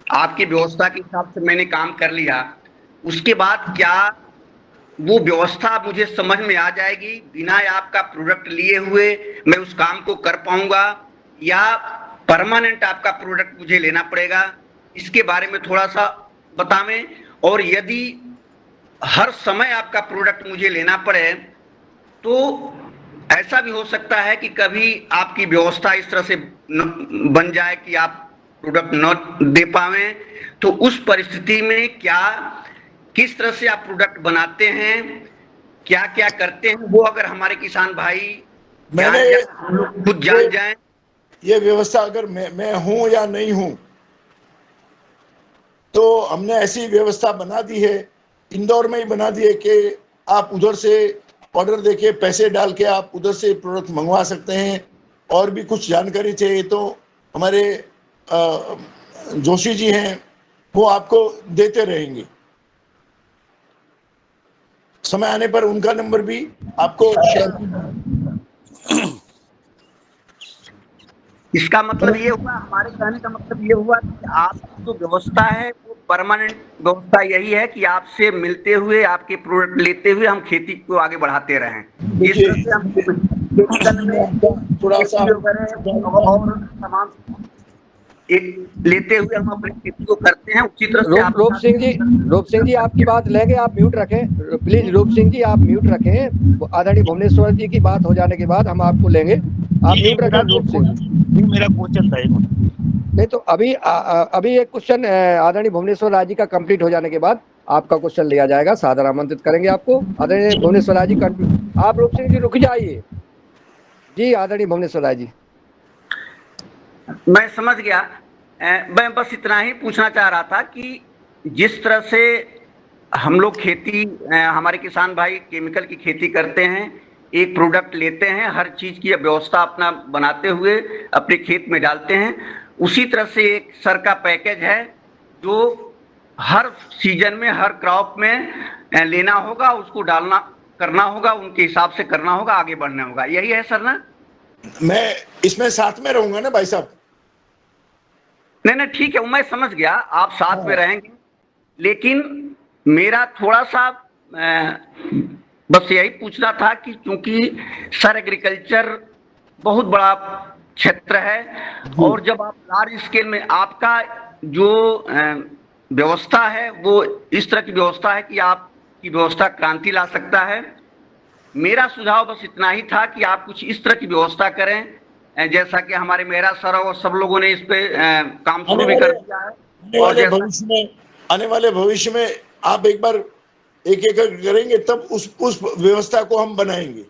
आपकी व्यवस्था के हिसाब से मैंने काम कर लिया, उसके बाद क्या वो व्यवस्था मुझे समझ में आ जाएगी? बिना आपका प्रोडक्ट लिए हुए मैं उस काम को कर पाऊंगा, या परमानेंट आपका प्रोडक्ट मुझे लेना पड़ेगा? इसके बारे में थोड़ा सा बतावें। और यदि हर समय आपका प्रोडक्ट मुझे लेना पड़े तो ऐसा भी हो सकता है कि कभी आपकी व्यवस्था इस तरह से बन जाए कि आप प्रोडक्ट न दे पावें, तो उस परिस्थिति में क्या, किस तरह से आप प्रोडक्ट बनाते हैं, क्या क्या करते हैं, वो अगर हमारे किसान भाई खुद जान जाएं। ये व्यवस्था अगर मैं हूं या नहीं हूं, तो हमने ऐसी व्यवस्था बना दी है, इंदौर में ही बना दी है कि आप उधर से ऑर्डर देके पैसे डाल के आप उधर से प्रोडक्ट मंगवा सकते हैं। और भी कुछ जानकारी चाहिए तो हमारे जोशी जी हैं, वो आपको देते रहेंगे। समय आने पर उनका नंबर भी आपको इसका मतलब ये हुआ, हमारे कहने का मतलब ये हुआ कि आपकी जो व्यवस्था है वो परमानेंट व्यवस्था यही है कि आपसे मिलते हुए, आपके प्रोडक्ट लेते हुए हम खेती को आगे बढ़ाते रहें। इस तरह से हम थोड़ा सा और तमाम लेते हुए हम अपनी खेती को करते हैं उसी तरह से। रूप सिंह जी आपकी बात लेंगे, आप म्यूट रखें प्लीज। रूप सिंह जी आप म्यूट रखें, आदरणीय भुवनेश्वर जी की बात हो जाने के बाद हम आपको लेंगे, आप म्यूट रखें। रूप सिंह जी मेरा क्वेश्चन था नहीं तो अभी एक क्वेश्चन आदरणीय भुवनेश्वर राय जी का कंप्लीट हो जाने के बाद आपका क्वेश्चन लिया जाएगा, सादर आमंत्रित करेंगे आपको। आदरणीय भुवनेश्वर राय जी आप रूप सिंह जी रुक जाइए। जी आदरणीय भुवनेश्वर राय जी। मैं समझ गया। मैं बस इतना ही पूछना चाह रहा था कि जिस तरह से हम लोग खेती, हमारे किसान भाई केमिकल की खेती करते हैं, एक प्रोडक्ट लेते हैं, हर चीज की व्यवस्था अपना बनाते हुए अपने खेत में डालते हैं, उसी तरह से एक सर का पैकेज है जो हर सीजन में, हर क्रॉप में लेना होगा, उसको डालना करना होगा, उनके हिसाब से करना होगा, आगे बढ़ना होगा। यही है सर ना? मैं इसमें साथ में रहूंगा ना भाई साहब? नहीं ठीक है, मैं समझ गया, आप साथ में रहेंगे, लेकिन मेरा थोड़ा सा बस यही पूछना था कि क्योंकि सर एग्रीकल्चर बहुत बड़ा क्षेत्र है, और जब आप लार्ज स्केल में, आपका जो व्यवस्था है वो इस तरह की व्यवस्था है कि आपकी व्यवस्था क्रांति ला सकता है। मेरा सुझाव बस इतना ही था कि आप कुछ इस तरह की व्यवस्था करें, जैसा कि हमारे मेहरा सर और सब लोगों ने इस पे काम शुरू भी कर दिया है। आने वाले भविष्य में आप एक बार एक करेंगे तब उस व्यवस्था को हम बनाएंगे।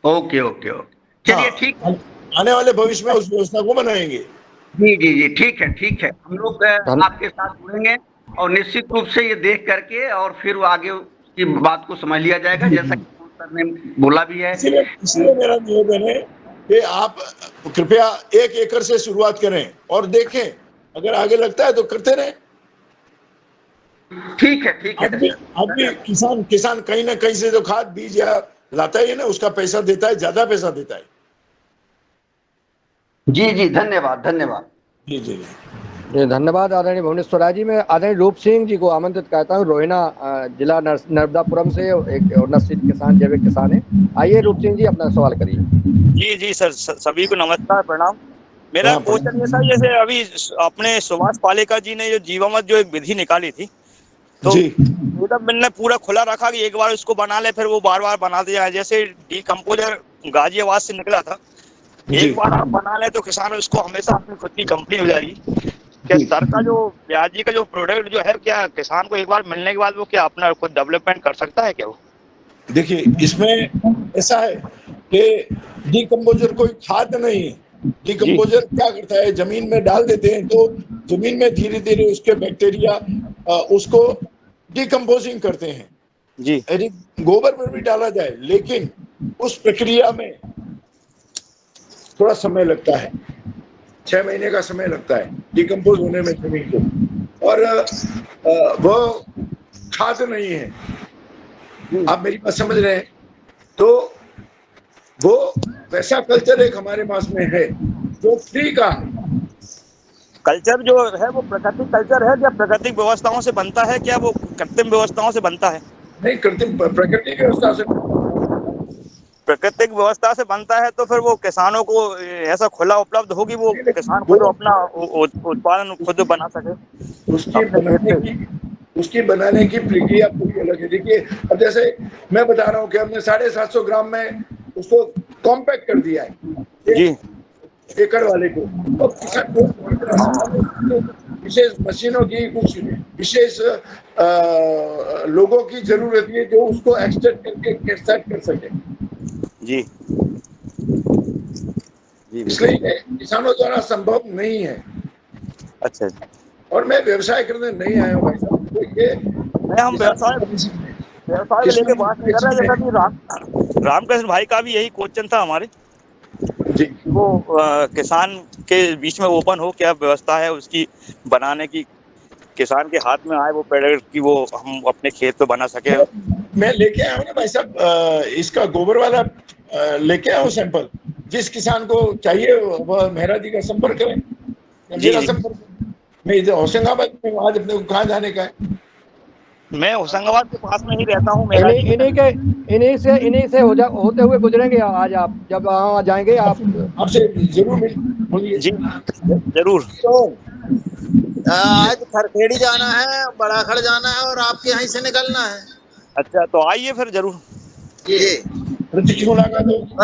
ओके ओके ओके, चलिए ठीक, आने वाले भविष्य में उस व्यवस्था को बनाएंगे। जी ठीक है, हम लोग आपके साथ जुड़ेंगे और निश्चित रूप से ये देख करके और फिर वो आगे की बात को समझ लिया जाएगा, जैसा कि सर ने बोला भी है। इसलिए मेरा निवेदन है कि आप कृपया 1 एकड़ से शुरुआत करें और देखें, अगर आगे लगता है तो करते रहें। ठीक है, ठीक है। अब भी किसान कहीं ना कहीं से जो खाद बीज या लाता ही है ना, उसका पैसा देता है, ज्यादा पैसा देता है। जी जी, धन्यवाद धन्यवाद। जी जी जी धन्यवाद आदरणीय भुवनेश्वर राय जी। मैं आदरणीय रूप सिंह जी को आमंत्रित करता हूँ। रोहिना जिला नर्मदापुरम से एक उन्नतशील किसान, जैविक किसान है। आइए रूप सिंह जी, अपना सवाल करिए। जी जी सर, सभी को नमस्कार, प्रणाम। मेरा क्वेश्चन ये था, जैसे अभी अपने सुभाष पालेकर जी ने जो जीवामृत जो एक विधि निकाली थी, तो मैंने पूरा खुला रखा कि एक बार उसको बना ले, फिर वो बार बार बना दिया। जैसे डीकम्पोजर गाजियाबाद से निकला था, एक बार आप बना ले तो किसान उसको हमेशा अपनी खुद की कंपनी हो जाएगी। क्या सर का जो ब्याजी का जो प्रोडक्ट जो है, क्या किसान को एक बार मिलने के बाद वो क्या अपना खुद डेवलपमेंट कर सकता है क्या वो? देखिए, इसमें ऐसा है कि डीकम्पोजर कोई खाद नहीं है। डीकम्पोजर क्या करता है, जमीन में डाल देते हैं तो जमीन में धीरे धीरे उसके बैक्टीरिया उसको डीकम्पोजिंग करते हैं। जी, यदि गोबर पर भी डाला जाए, लेकिन उस प्रक्रिया में थोड़ा समय लगता है, 6 महीने का समय लगता है डिकम्पोज होने में जमीन को, और वो खाद नहीं है। आप मेरी बात समझ रहे हैं? तो वो वैसा कल्चर एक हमारे पास में है जो फ्री का है। कल्चर जो है वो प्राकृतिक कल्चर है, क्या प्राकृतिक व्यवस्थाओं से बनता है, क्या वो कृत्रिम व्यवस्थाओं से बनता है? नहीं, कृत्रिम प्राकृतिक व्यवस्था से। प्राकृतिक व्यवस्था से बनता है तो फिर वो किसानों को ऐसा खुला उपलब्ध होगी, वो किसान खुद अपना उत्पादन खुद बना सके। उसकी बनाने की प्रक्रिया पूरी अलग है। देखिए, अब जैसे मैं बता रहा हूँ कि हमने 750 ग्राम में उसको कॉम्पैक्ट कर दिया है जी, एकड़ वाले को। अब किसान को विशेष मशीनों की, कुछ विशेष लोगों की जरूरत है जो उसको एक्सट्रैक्ट करके सेट कर सके। जी, इसलिए किसानों द्वारा संभव नहीं है। अच्छा, और मैं व्यवसाय करने नहीं आया हूँ भाई साहब। नहीं, हम व्यवसाय को लेके बात नहीं कर रहे हैं। जैसा कि रामकृष्ण भाई का भी यही क्वेश्चन था हमारे जी, वो किसान के बीच में ओपन हो, क्या व्यवस्था है उसकी बनाने की, किसान के हाथ में आए वो प्रोडक्ट की, वो हम अपने खेत पे बना सके। मैं लेके आया हूँ ना भाई साहब, इसका गोबर वाला लेके आया हूँ सैंपल। जिस किसान को चाहिए वह मेहरा जी का संपर्क करें, मेरा संपर्क। मैं इधर होशंगाबाद में, वहां अपने को कहाँ जाने का है? मैं होशंगाबाद के पास में ही रहता हूँ। इन्हीं से होते हुए गुजरेंगे आज। आप जब वहाँ जाएंगे आप आपसे जरूर मिलिए। जी जरूर। तो आज खरखेड़ी जाना है, बड़ाखड़ जाना है और आपके यहीं से निकलना है। अच्छा, तो आइए फिर जरूर। ये और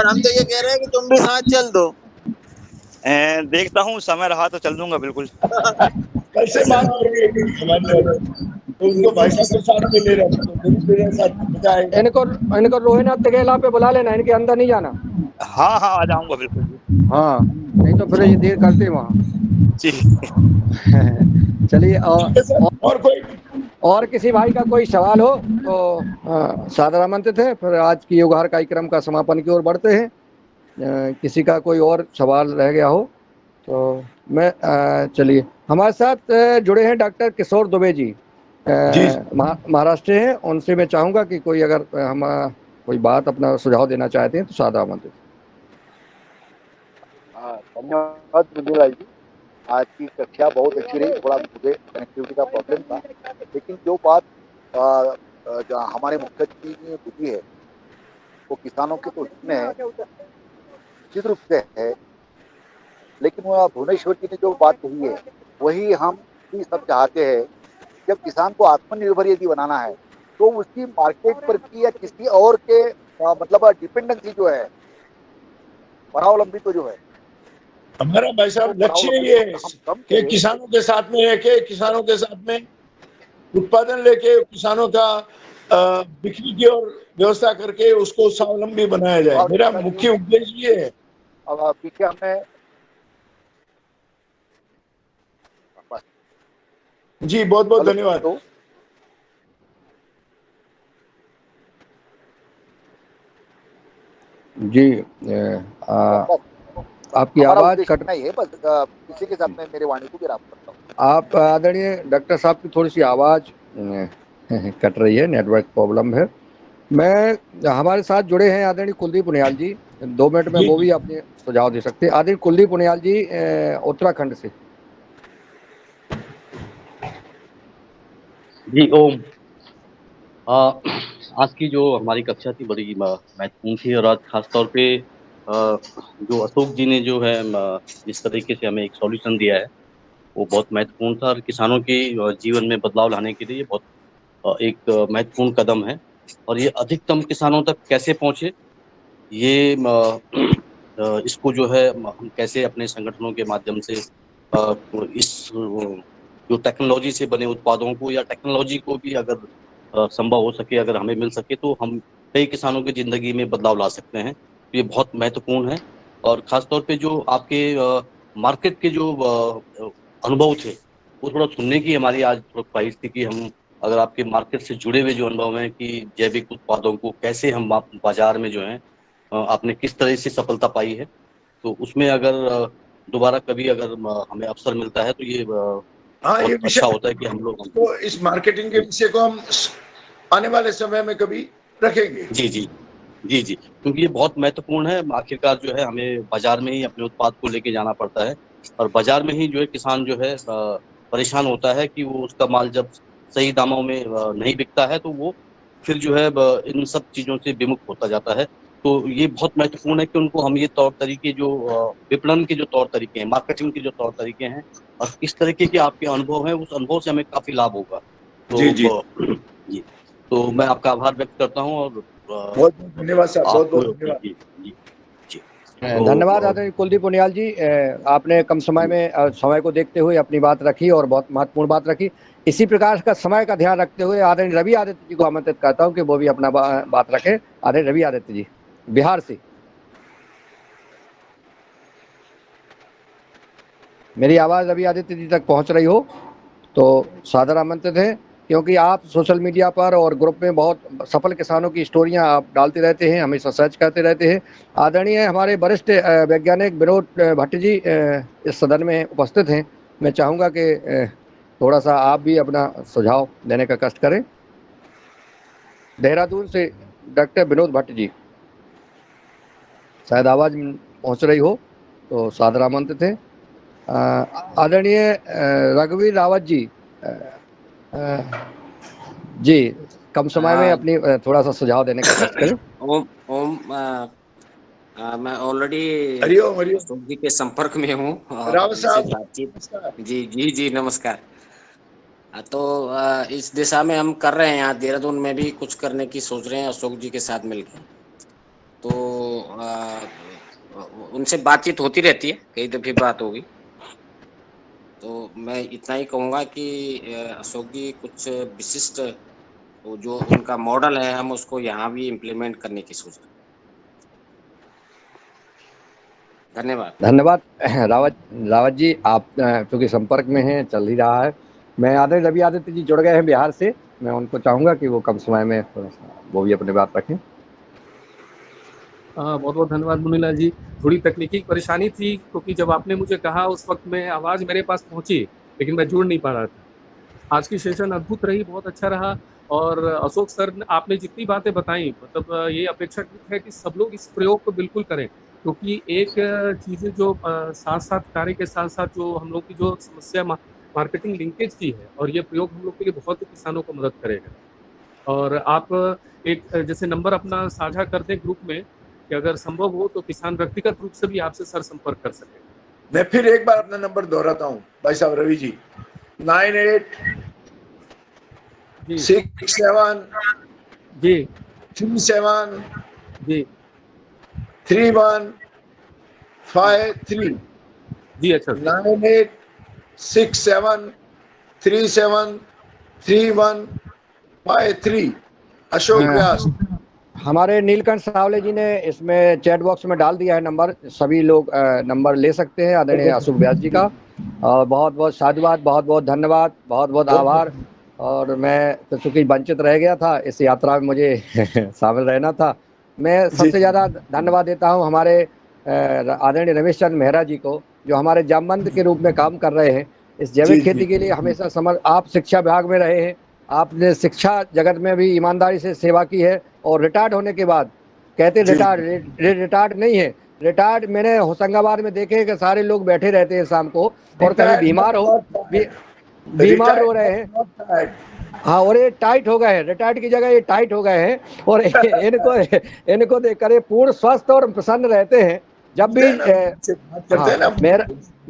हम तो ये कह रहे हैं कि तुम भी साथ चल दो। देखता हूँ, समय रहा तो चल दूंगा बिल्कुल। कल से बात करेंगे तो उनको भाई साहब के साथ में ले रहा है। इनको रोहिना तगेला पे बुला लेना, इनके अंदर नहीं जाना। हाँ हाँ, आ जाऊंगा बिल्कुल। हाँ, नहीं तो फिर ये देर करते वहाँ। जी चलिए, और और किसी भाई का कोई सवाल हो तो सादर आमंत्रित है। फिर आज की योगहार कार्यक्रम का समापन की ओर बढ़ते हैं। किसी का कोई और सवाल रह गया हो तो मैं चलिए, हमारे साथ जुड़े हैं डॉक्टर किशोर दुबे जी, महाराष्ट्र हैं। उनसे मैं चाहूँगा कि कोई अगर हम कोई बात, अपना सुझाव देना चाहते हैं तो सादर आमंत्रित। धन्यवाद मंजूलाल जी, आज की कक्षा बहुत अच्छी रही। थोड़ा मुझे कनेक्टिविटी का प्रॉब्लम था, लेकिन जो बात हमारे मुख्य जी ने बुझी है वो किसानों के तो हित में है, निश्चित रूप से है। लेकिन वो भुवनेश्वर जी ने जो बात कही है वही हम भी सब चाहते हैं। जब किसान को आत्मनिर्भर यदि बनाना है तो उसकी मार्केट पर की या किसी और के मतलब डिपेंडेंसी जो है, परावलंबी तो जो है, हमारा भाई साहब लक्ष्य ये है कि किसानों के साथ में है, कि किसानों के साथ में उत्पादन लेके किसानों का बिक्री की और व्यवस्था करके उसको स्वावलंबी बनाया जाए। मेरा मुख्य उद्देश्य ये है। अब पीछे हमने जी, बहुत बहुत धन्यवाद। जी, आपकी हमारा आवाज उद्देश्य कट इतना ही है, बस इसी के साथ मैं मेरे वाणी को विराम करता हूँ। आप आदरणीय डॉक्टर साहब की थोड़ी सी आवाज कट रही है, नेटवर्क प्रॉब्लम है। मैं हमारे साथ जुड़े हैं आदरणीय कुलदीप उनियाल जी, 2 मिनट में वो भी अपने सुझाव दे सकते हैं। आदरणीय कुलदीप उनियाल जी उत्तराखंड से। जी ओम। आज की जो हमारी कक्षा थी बड़ी महत्वपूर्ण थी, और आज खास तौर पे जो अशोक जी ने जो है जिस तरीके से हमें एक सॉल्यूशन दिया है वो बहुत महत्वपूर्ण था, और किसानों के जीवन में बदलाव लाने के लिए ये बहुत एक महत्वपूर्ण कदम है। और ये अधिकतम किसानों तक कैसे पहुंचे, ये इसको जो है हम कैसे अपने संगठनों के माध्यम से इस जो टेक्नोलॉजी से बने उत्पादों को, या टेक्नोलॉजी को भी अगर संभव हो सके, अगर हमें मिल सके, तो हम कई किसानों की जिंदगी में बदलाव ला सकते हैं। तो ये बहुत महत्वपूर्ण है। और खास तौर पे जो आपके मार्केट के जो अनुभव थे वो थोड़ा सुनने की हमारी आज थोड़ा ख्वाहिश थी कि हम अगर आपके मार्केट से जुड़े हुए जो अनुभव हैं कि जैविक उत्पादों को कैसे हम बाजार में जो है आपने किस तरह से सफलता पाई है, तो उसमें अगर दोबारा कभी अगर हमें अवसर मिलता है तो ये हाँ, ये बहुत अच्छा होता है कि हम लोग तो इस मार्केटिंग के विषय को हम आने वाले समय में कभी रखेंगे। जी जी जी जी, क्योंकि ये बहुत महत्वपूर्ण है। आखिरकार जो है हमें बाजार में ही अपने उत्पाद को लेके जाना पड़ता है, और बाजार में ही जो है किसान जो है परेशान होता है कि वो उसका माल जब सही दामों में नहीं बिकता है तो वो फिर जो है इन सब चीजों से विमुख होता जाता है। तो ये बहुत महत्वपूर्ण है कि उनको हम ये तौर तरीके जो विपणन के जो तौर तरीके हैं, मार्केटिंग के जो तौर तरीके हैं, और किस तरीके के आपके अनुभव हैं, उस अनुभव से हमें काफी लाभ होगा। जी जी, जी, तो मैं आपका आभार व्यक्त करता हूँ, और बहुत बहुत धन्यवाद साहब, बहुत आपको बहुत धन्यवाद। जी जी जी। धन्यवाद आदरणीय कुलदीप उनियाल जी, आपने कम समय में समय को देखते हुए अपनी बात रखी और बहुत महत्वपूर्ण बात रखी। इसी प्रकार का समय का ध्यान रखते हुए आदरणीय रवि आदित्य जी को आमंत्रित करता हूं कि वो भी अपना बात रखें। आदरणीय रवि आदित्य जी बिहार से। मेरी आवाज रवि आदित्य जी तक पहुंच रही हो तो सादर आमंत्रित है, क्योंकि आप सोशल मीडिया पर और ग्रुप में बहुत सफल किसानों की स्टोरियां आप डालते रहते हैं, हमेशा सर्च करते रहते हैं। आदरणीय हमारे वरिष्ठ वैज्ञानिक विनोद भट्ट जी इस सदन में उपस्थित हैं। मैं चाहूँगा कि थोड़ा सा आप भी अपना सुझाव देने का कष्ट करें। देहरादून से डॉक्टर विनोद भट्ट जी, शायद आवाज़ पहुँच रही हो तो सादर आमंत्रित हैं। आदरणीय रघुवीर रावत जी, जी कम समय में अपनी थोड़ा सा सुझाव देने का कष्ट करें। ओम मैं ऑलरेडी हरिओम हरिओम अशोक जी के संपर्क में हूँ और रावत उनसे साहब, बातचीत जी जी जी नमस्कार। तो इस दिशा में हम कर रहे हैं, यहाँ देहरादून में भी कुछ करने की सोच रहे हैं अशोक जी के साथ मिलकर। तो उनसे बातचीत होती रहती है, कई दफे बात होगी। तो मैं इतना ही कहूँगा कि अशोक जी कुछ विशिष्ट तो जो उनका मॉडल है हम उसको यहाँ भी इम्प्लीमेंट करने की सोच रहे हैं। धन्यवाद। धन्यवाद रावत जी, आप चूंकि संपर्क में हैं, चल ही रहा है। मैं आदरणीय रवि आदित्य जी जुड़ गए हैं बिहार से, मैं उनको चाहूँगा कि वो कम समय में वो भी अपनी बात रखें। बहुत बहुत धन्यवाद मुनीलाल जी। थोड़ी तकनीकी परेशानी थी, क्योंकि जब आपने मुझे कहा उस वक्त में आवाज़ मेरे पास पहुंची, लेकिन मैं जुड़ नहीं पा रहा था। आज की सेशन अद्भुत रही, बहुत अच्छा रहा। और अशोक सर आपने जितनी बातें बताई, मतलब ये अपेक्षाकृत है कि सब लोग इस प्रयोग को बिल्कुल करें, क्योंकि एक चीज़ें जो साथ साथ कार्य के साथ साथ जो हम लोग की जो समस्या मार्केटिंग लिंकेज की है, और ये प्रयोग हम लोग के लिए बहुत किसानों को मदद करेगा। और आप एक जैसे नंबर अपना साझा कर दें ग्रुप में, कि अगर संभव हो तो किसान व्यक्तिगत रूप से भी आपसे सर संपर्क कर सके। मैं फिर एक बार अपना नंबर दोहराता हूँ भाई साहब रवि जी, 98 67 जी 37 जी 3153 जी। अच्छा, 98 67 37 3153 अशोक व्यास। हमारे नीलकंठ सावले जी ने इसमें चैट बॉक्स में डाल दिया है नंबर, सभी लोग नंबर ले सकते हैं आदरणीय अशोक व्यास जी का। और बहुत बहुत साधुवाद, बहुत बहुत धन्यवाद, बहुत बहुत आभार। और मैं तो चूंकि वंचित रह गया था, इस यात्रा में मुझे शामिल रहना था। मैं सबसे ज़्यादा धन्यवाद देता हूँ हमारे आदरणीय रमेश चंद्र मेहरा जी को, जो हमारे जामबंद के रूप में काम कर रहे हैं इस जैविक खेती के लिए हमेशा आप शिक्षा विभाग में रहे हैं, आपने शिक्षा जगत में भी ईमानदारी से सेवा की है और रिटायर्ड होने के बाद कहते रिटायर्ड नहीं है, रिटायर्ड मैंने होशंगाबाद में देखे कि सारे लोग बैठे रहते हैं शाम को और कभी बीमार हो रहे हैं। हाँ, और ये टाइट हो गए हैं, रिटायर्ड की जगह ये टाइट हो गए हैं और इनको देखकर पूर्ण स्वस्थ और प्रसन्न रहते हैं। जब भी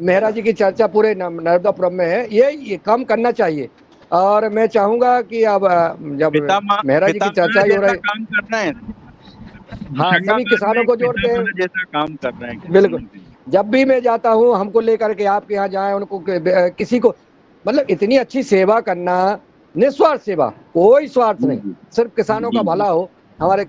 मेहरा जी की चर्चा पूरे नर्मदापुरम में है, ये काम करना चाहिए और मैं चाहूंगा कि अब जब मेहरा जी की चर्चा ही हो रही काम करना है, हाँ, सभी किसानों को जोड़ते हैं, जैसा काम कर रहे हैं। बिल्कुल, जब भी मैं जाता हूँ हमको लेकर के आपके यहाँ जाए, उनको किसी को मतलब इतनी अच्छी सेवा करना, निस्वार्थ सेवा, कोई स्वार्थ नहीं, सिर्फ किसानों का भला हो, हमारे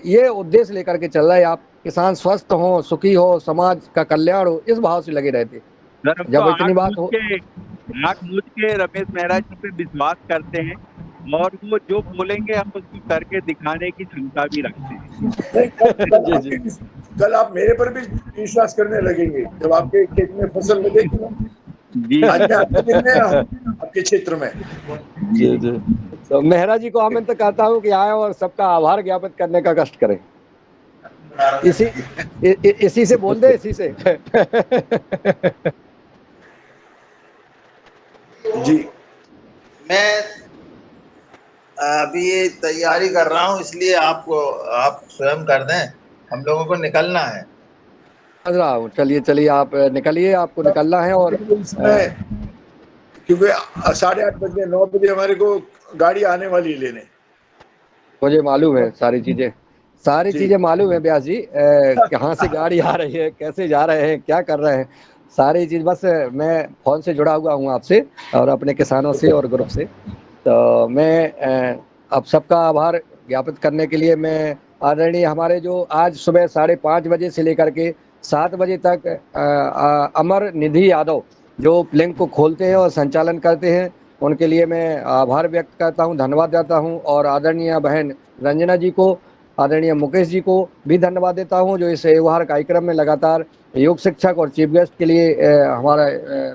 ये उद्देश्य लेकर के चल रहा है। आप किसान स्वस्थ हो, सुखी हो, समाज का कल्याण हो, इस भाव से लगे रहते। जब इतनी बात हो आँख मूंद के रमेश मेहरा जी पे विश्वास करते हैं और वो जो बोलेंगे हम उसको करके दिखाने की क्षमता भी रखते हैं। कल आप मेरे पर भी विश्वास करने लगेंगे जब आपके खेत में फसल में देखेंगे आपके क्षेत्र में। जी जी, तो मेहरा जी को आमंत्रित करता हूँ कि आए और सबका आभार ज्ञापित करने का कष्ट करें। इसी से बोल दे, इसी से जी। मैं अभी ये तैयारी कर रहा हूँ, इसलिए आप स्वयं कर दें, हम लोगों को निकलना है। चलिए चलिए, आप निकलिए, आपको निकलना है। और क्योंकि 8:30 बजे 9 बजे हमारे को गाड़ी आने वाली लेने। मुझे मालूम है सारी चीजें मालूम है व्यास जी, कहाँ से गाड़ी आ रही है, कैसे जा रहे हैं, क्या कर रहे हैं, सारी चीज। बस मैं फोन से जुड़ा हुआ हूँ आपसे और अपने किसानों से और ग्रुप से। तो मैं अब सबका आभार ज्ञापित करने के लिए मैं आदरणीय हमारे जो आज सुबह 5:30 बजे से लेकर के 7 बजे तक अमर निधि यादव जो लिंक को खोलते हैं और संचालन करते हैं, उनके लिए मैं आभार व्यक्त करता हूं, धन्यवाद देता हूं। और आदरणीय बहन रंजना जी को, आदरणीय मुकेश जी को भी धन्यवाद देता हूं, जो इस व्यवहार कार्यक्रम में लगातार योग शिक्षक और चीफ गेस्ट के लिए हमारा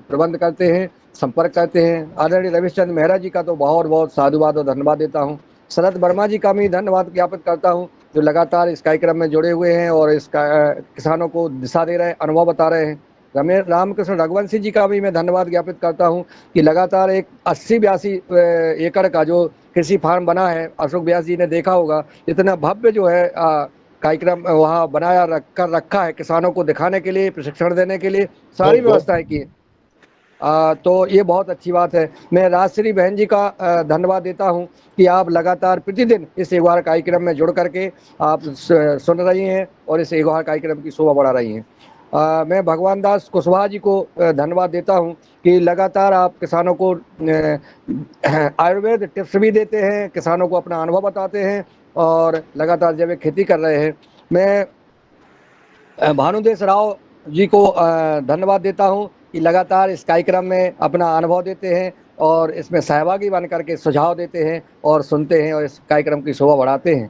प्रबंध करते हैं, संपर्क करते हैं। आदरणीय रमेश चंद्र मेहरा जी का तो बहुत बहुत साधुवाद और धन्यवाद देता हूँ। शरद वर्मा जी का भी धन्यवाद ज्ञापित करता हूँ, जो लगातार इस कार्यक्रम में जुड़े हुए हैं और इस किसानों को दिशा दे रहे हैं, अनुभव बता रहे हैं। रामकृष्ण रघुवंशी जी का भी मैं धन्यवाद ज्ञापित करता हूं कि लगातार एक 80-82 एकड़ का जो कृषि फार्म बना है, अशोक व्यास जी ने देखा होगा, इतना भव्य जो है कार्यक्रम वहाँ बनाया रखा है किसानों को दिखाने के लिए, प्रशिक्षण देने के लिए सारी व्यवस्थाएं की। तो ये बहुत अच्छी बात है। मैं राजश्री बहन जी का धन्यवाद देता हूं कि आप लगातार प्रतिदिन इस एक कार्यक्रम में जुड़ करके आप सुन रही हैं और इस एक कार्यक्रम की शोभा बढ़ा रही हैं। मैं भगवान दास कुशवाहा जी को धन्यवाद देता हूं कि लगातार आप किसानों को आयुर्वेद टिप्स भी देते हैं, किसानों को अपना अनुभव बताते हैं और लगातार जैविक खेती कर रहे हैं। मैं भानुदेश राव जी को धन्यवाद देता हूं कि लगातार इस कार्यक्रम में अपना अनुभव देते हैं और इसमें सहभागी बन करके सुझाव देते हैं और सुनते हैं और इस कार्यक्रम की शोभा बढ़ाते हैं।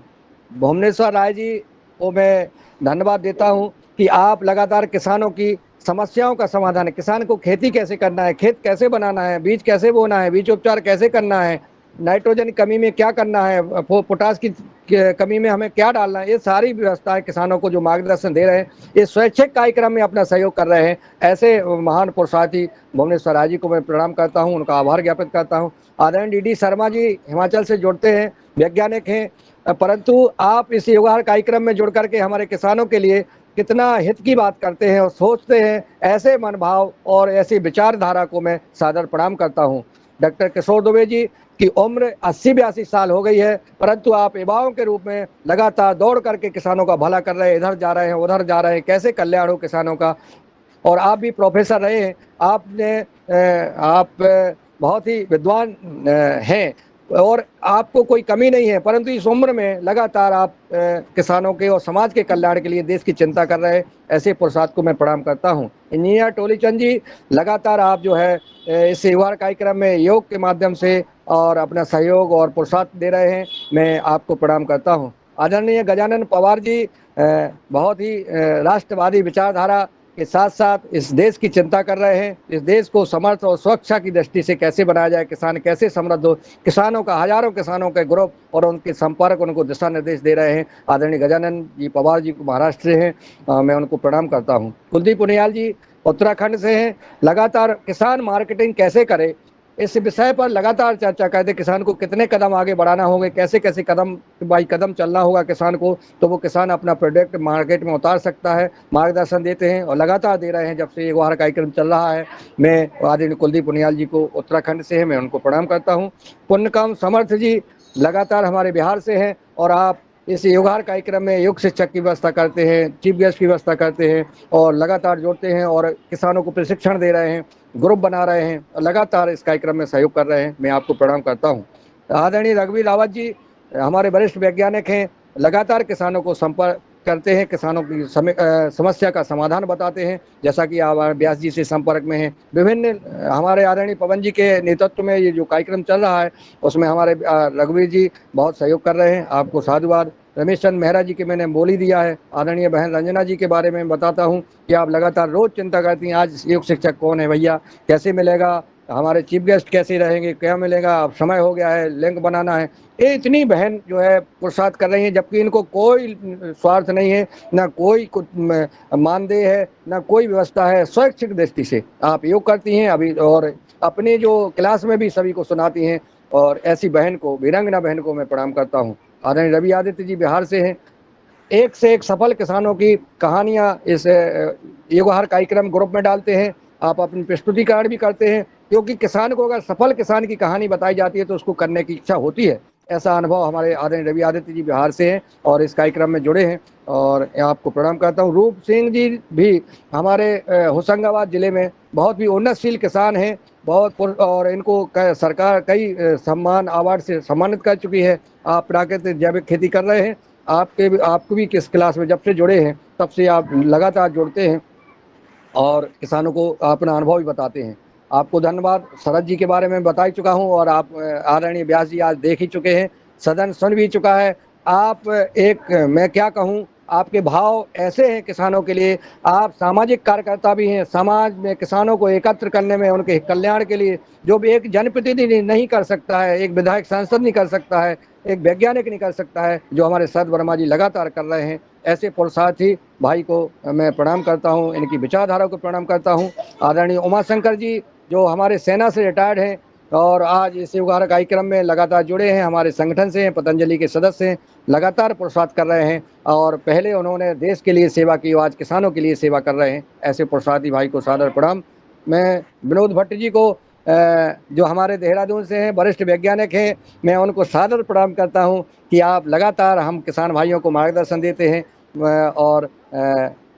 भुवनेश्वर राय जी को मैं धन्यवाद देता हूं कि आप लगातार किसानों की समस्याओं का समाधान है, किसान को खेती कैसे करना है, खेत कैसे बनाना है, बीज कैसे बोना है, बीज उपचार कैसे करना है, नाइट्रोजन की कमी में क्या करना है, पोटास की कमी में हमें क्या डालना है, ये सारी व्यवस्थाएं किसानों को जो मार्गदर्शन दे रहे हैं, ये स्वैच्छिक कार्यक्रम में अपना सहयोग कर रहे हैं। ऐसे महान पुरुषार्थी भुवनेश्वर राय जी को मैं प्रणाम करता हूँ, उनका आभार ज्ञापित करता हूँ। आदरणीय DD शर्मा जी हिमाचल से जुड़ते हैं, वैज्ञानिक हैं, परंतु आप इस योगाहार कार्यक्रम में जुड़ करके हमारे किसानों के लिए कितना हित की बात करते हैं और सोचते हैं। ऐसे मनोभाव और ऐसी विचारधारा को मैं सादर प्रणाम करता हूं। डॉक्टर किशोर दुबे जी की उम्र 80-82 साल हो गई है, परंतु आप युवाओं के रूप में लगातार दौड़ करके किसानों का भला कर रहे हैं, इधर जा रहे हैं, उधर जा रहे हैं, कैसे कल्याण हो किसानों का। और आप भी प्रोफेसर रहे हैं, आप बहुत ही विद्वान हैं और आपको कोई कमी नहीं है, परंतु इस उम्र में लगातार आप किसानों के और समाज के कल्याण के लिए देश की चिंता कर रहे हैं। ऐसे पुरुषार्थ को मैं प्रणाम करता हूं। इंजीनियर टोलीचंद जी, लगातार आप जो है इस युवा कार्यक्रम में योग के माध्यम से और अपना सहयोग और पुरुषार्थ दे रहे हैं, मैं आपको प्रणाम करता हूं। आदरणीय गजानन पवार जी बहुत ही राष्ट्रवादी विचारधारा के साथ साथ इस देश की चिंता कर रहे हैं। इस देश को समर्थ और सुरक्षा की दृष्टि से कैसे बनाया जाए, किसान कैसे समृद्ध हो, किसानों का, हजारों किसानों के ग्रुप और उनके संपर्क, उनको दिशा निर्देश दे रहे हैं। आदरणीय गजानन जी पवार जी को महाराष्ट्र से हैं, मैं उनको प्रणाम करता हूँ। कुलदीप उनियाल जी उत्तराखंड से हैं। लगातार किसान मार्केटिंग कैसे करे, इस विषय पर लगातार चर्चा करते, किसान को कितने कदम आगे बढ़ाना होंगे, कैसे कैसे कदम बाई कदम चलना होगा किसान को, तो वो किसान अपना प्रोडक्ट मार्केट में उतार सकता है, मार्गदर्शन देते हैं और लगातार दे रहे हैं जब से ये वार कार्यक्रम चल रहा है। मैं आदरणीय कुलदीप उनियाल जी को उत्तराखंड से है, मैं उनको प्रणाम करता हूँ। पुण्यकाम समर्थ जी लगातार हमारे बिहार से हैं और आप इस योगाहार कार्यक्रम में योग शिक्षक की व्यवस्था करते हैं, चीफ गेस्ट की व्यवस्था करते हैं और लगातार जोड़ते हैं और किसानों को प्रशिक्षण दे रहे हैं, ग्रुप बना रहे हैं और लगातार इस कार्यक्रम में सहयोग कर रहे हैं। मैं आपको प्रणाम करता हूं। आदरणीय रघुवीर रावत जी हमारे वरिष्ठ वैज्ञानिक हैं, लगातार किसानों को संपर्क करते हैं, किसानों की समस्या का समाधान बताते हैं, जैसा कि आप व्यास जी से संपर्क में हैं। विभिन्न हमारे आदरणीय पवन जी के नेतृत्व में ये जो कार्यक्रम चल रहा है उसमें हमारे रघुवीर जी बहुत सहयोग कर रहे हैं, आपको साधुवाद। रमेश चंद मेहरा जी के मैंने बोल ही दिया है। आदरणीय बहन रंजना जी के बारे में बताता हूँ कि आप लगातार रोज चिंता करती हैं, आज योग शिक्षक कौन है भैया, कैसे मिलेगा, हमारे चीफ गेस्ट कैसे रहेंगे, क्या मिलेगा, अब समय हो गया है, लिंक बनाना है। ये इतनी बहन जो है पुरुषार्थ कर रही हैं, जबकि इनको कोई स्वार्थ नहीं है, ना कोई मानदेय है, ना कोई व्यवस्था है। स्वैच्छिक दृष्टि से आप योग करती हैं अभी और अपने जो क्लास में भी सभी को सुनाती हैं और ऐसी बहन को, वीरांगना बहन को मैं प्रणाम करता हूँ। आदरणीय रवि आदित्य जी बिहार से हैं, एक से एक सफल किसानों की कहानियां इस योगाहार कार्यक्रम ग्रुप में डालते हैं। आप अपनी प्रस्तुतिकरण भी करते हैं, क्योंकि किसान को अगर सफल किसान की कहानी बताई जाती है तो उसको करने की इच्छा होती है। ऐसा अनुभव हमारे आदरणीय रवि आदित्य जी बिहार से हैं और इस कार्यक्रम में जुड़े हैं और आपको प्रणाम करता हूँ। रूप सिंह जी भी हमारे होशंगाबाद जिले में बहुत ही उन्नतशील किसान हैं, बहुत, और इनको सरकार कई सम्मान अवार्ड से सम्मानित कर चुकी है। आप प्राकृतिक जैविक खेती कर रहे हैं, आपको भी किस क्लास में जब से जुड़े हैं तब से आप लगातार जुड़ते हैं और किसानों को अपना अनुभव भी बताते हैं। आपको धन्यवाद। शरद जी के बारे में बता ही चुका हूं और आप आदरणीय व्यास जी आज देख ही चुके हैं, सदन सुन भी चुका है। आप एक, मैं क्या कहूं, आपके भाव ऐसे हैं किसानों के लिए, आप सामाजिक कार्यकर्ता भी हैं। समाज में किसानों को एकत्र करने में, उनके कल्याण के लिए जो भी एक जनप्रतिनिधि नहीं कर सकता है, एक विधायक सांसद नहीं कर सकता है, एक वैज्ञानिक नहीं कर सकता है, जो हमारे शरद वर्मा जी लगातार कर रहे हैं। ऐसे पुरुषार्थी भाई को मैं प्रणाम करता हूं, इनकी विचारधारा को प्रणाम करता हूं। आदरणीय उमाशंकर जी जो हमारे सेना से रिटायर्ड हैं और आज इस योगाहार कार्यक्रम में लगातार जुड़े हैं, हमारे संगठन से हैं, पतंजलि के सदस्य हैं, लगातार पुरुषार्थ कर रहे हैं और पहले उन्होंने देश के लिए सेवा की, आज किसानों के लिए सेवा कर रहे हैं। ऐसे पुरुषार्थी भाई को सादर प्रणाम। मैं विनोद भट्ट जी को जो हमारे देहरादून से हैं, वरिष्ठ वैज्ञानिक हैं, मैं उनको सादर प्रणाम करता हूं कि आप लगातार हम किसान भाइयों को मार्गदर्शन देते हैं। और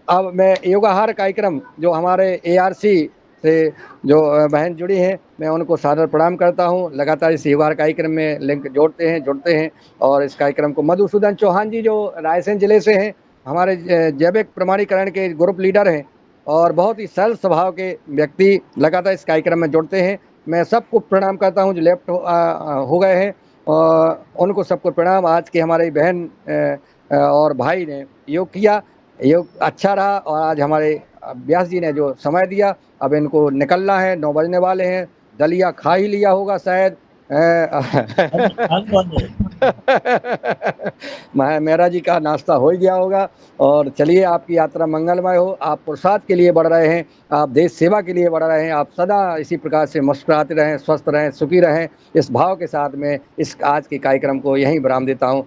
अब मैं योगाहार कार्यक्रम जो हमारे ARC से जो बहन जुड़ी हैं, मैं उनको सादर प्रणाम करता हूं। लगातार इस योगाहार कार्यक्रम में लिंक जुड़ते हैं और इस कार्यक्रम को मधुसूदन चौहान जी जो रायसेन जिले से हैं, हमारे जैविक प्रमाणीकरण के ग्रुप लीडर हैं और बहुत ही सरल स्वभाव के व्यक्ति, लगातार इस कार्यक्रम में जुड़ते हैं। मैं सबको प्रणाम करता हूं जो लेफ्ट हो गए हैं और उनको सबको प्रणाम। आज के हमारे बहन और भाई ने योग किया, योग अच्छा रहा और आज हमारे व्यास जी ने जो समय दिया, अब इनको निकलना है, 9 बजने वाले हैं। दलिया खा ही लिया होगा शायद। मेरा जी का नाश्ता हो ही गया होगा। और चलिए, आपकी यात्रा मंगलमय हो, आप पुरुषार्थ के लिए बढ़ रहे हैं, आप देश सेवा के लिए बढ़ रहे हैं, आप सदा इसी प्रकार से मुस्कुराते रहें, स्वस्थ रहें, सुखी रहें। इस भाव के साथ में इस आज के कार्यक्रम को यहीं विराम देता हूँ।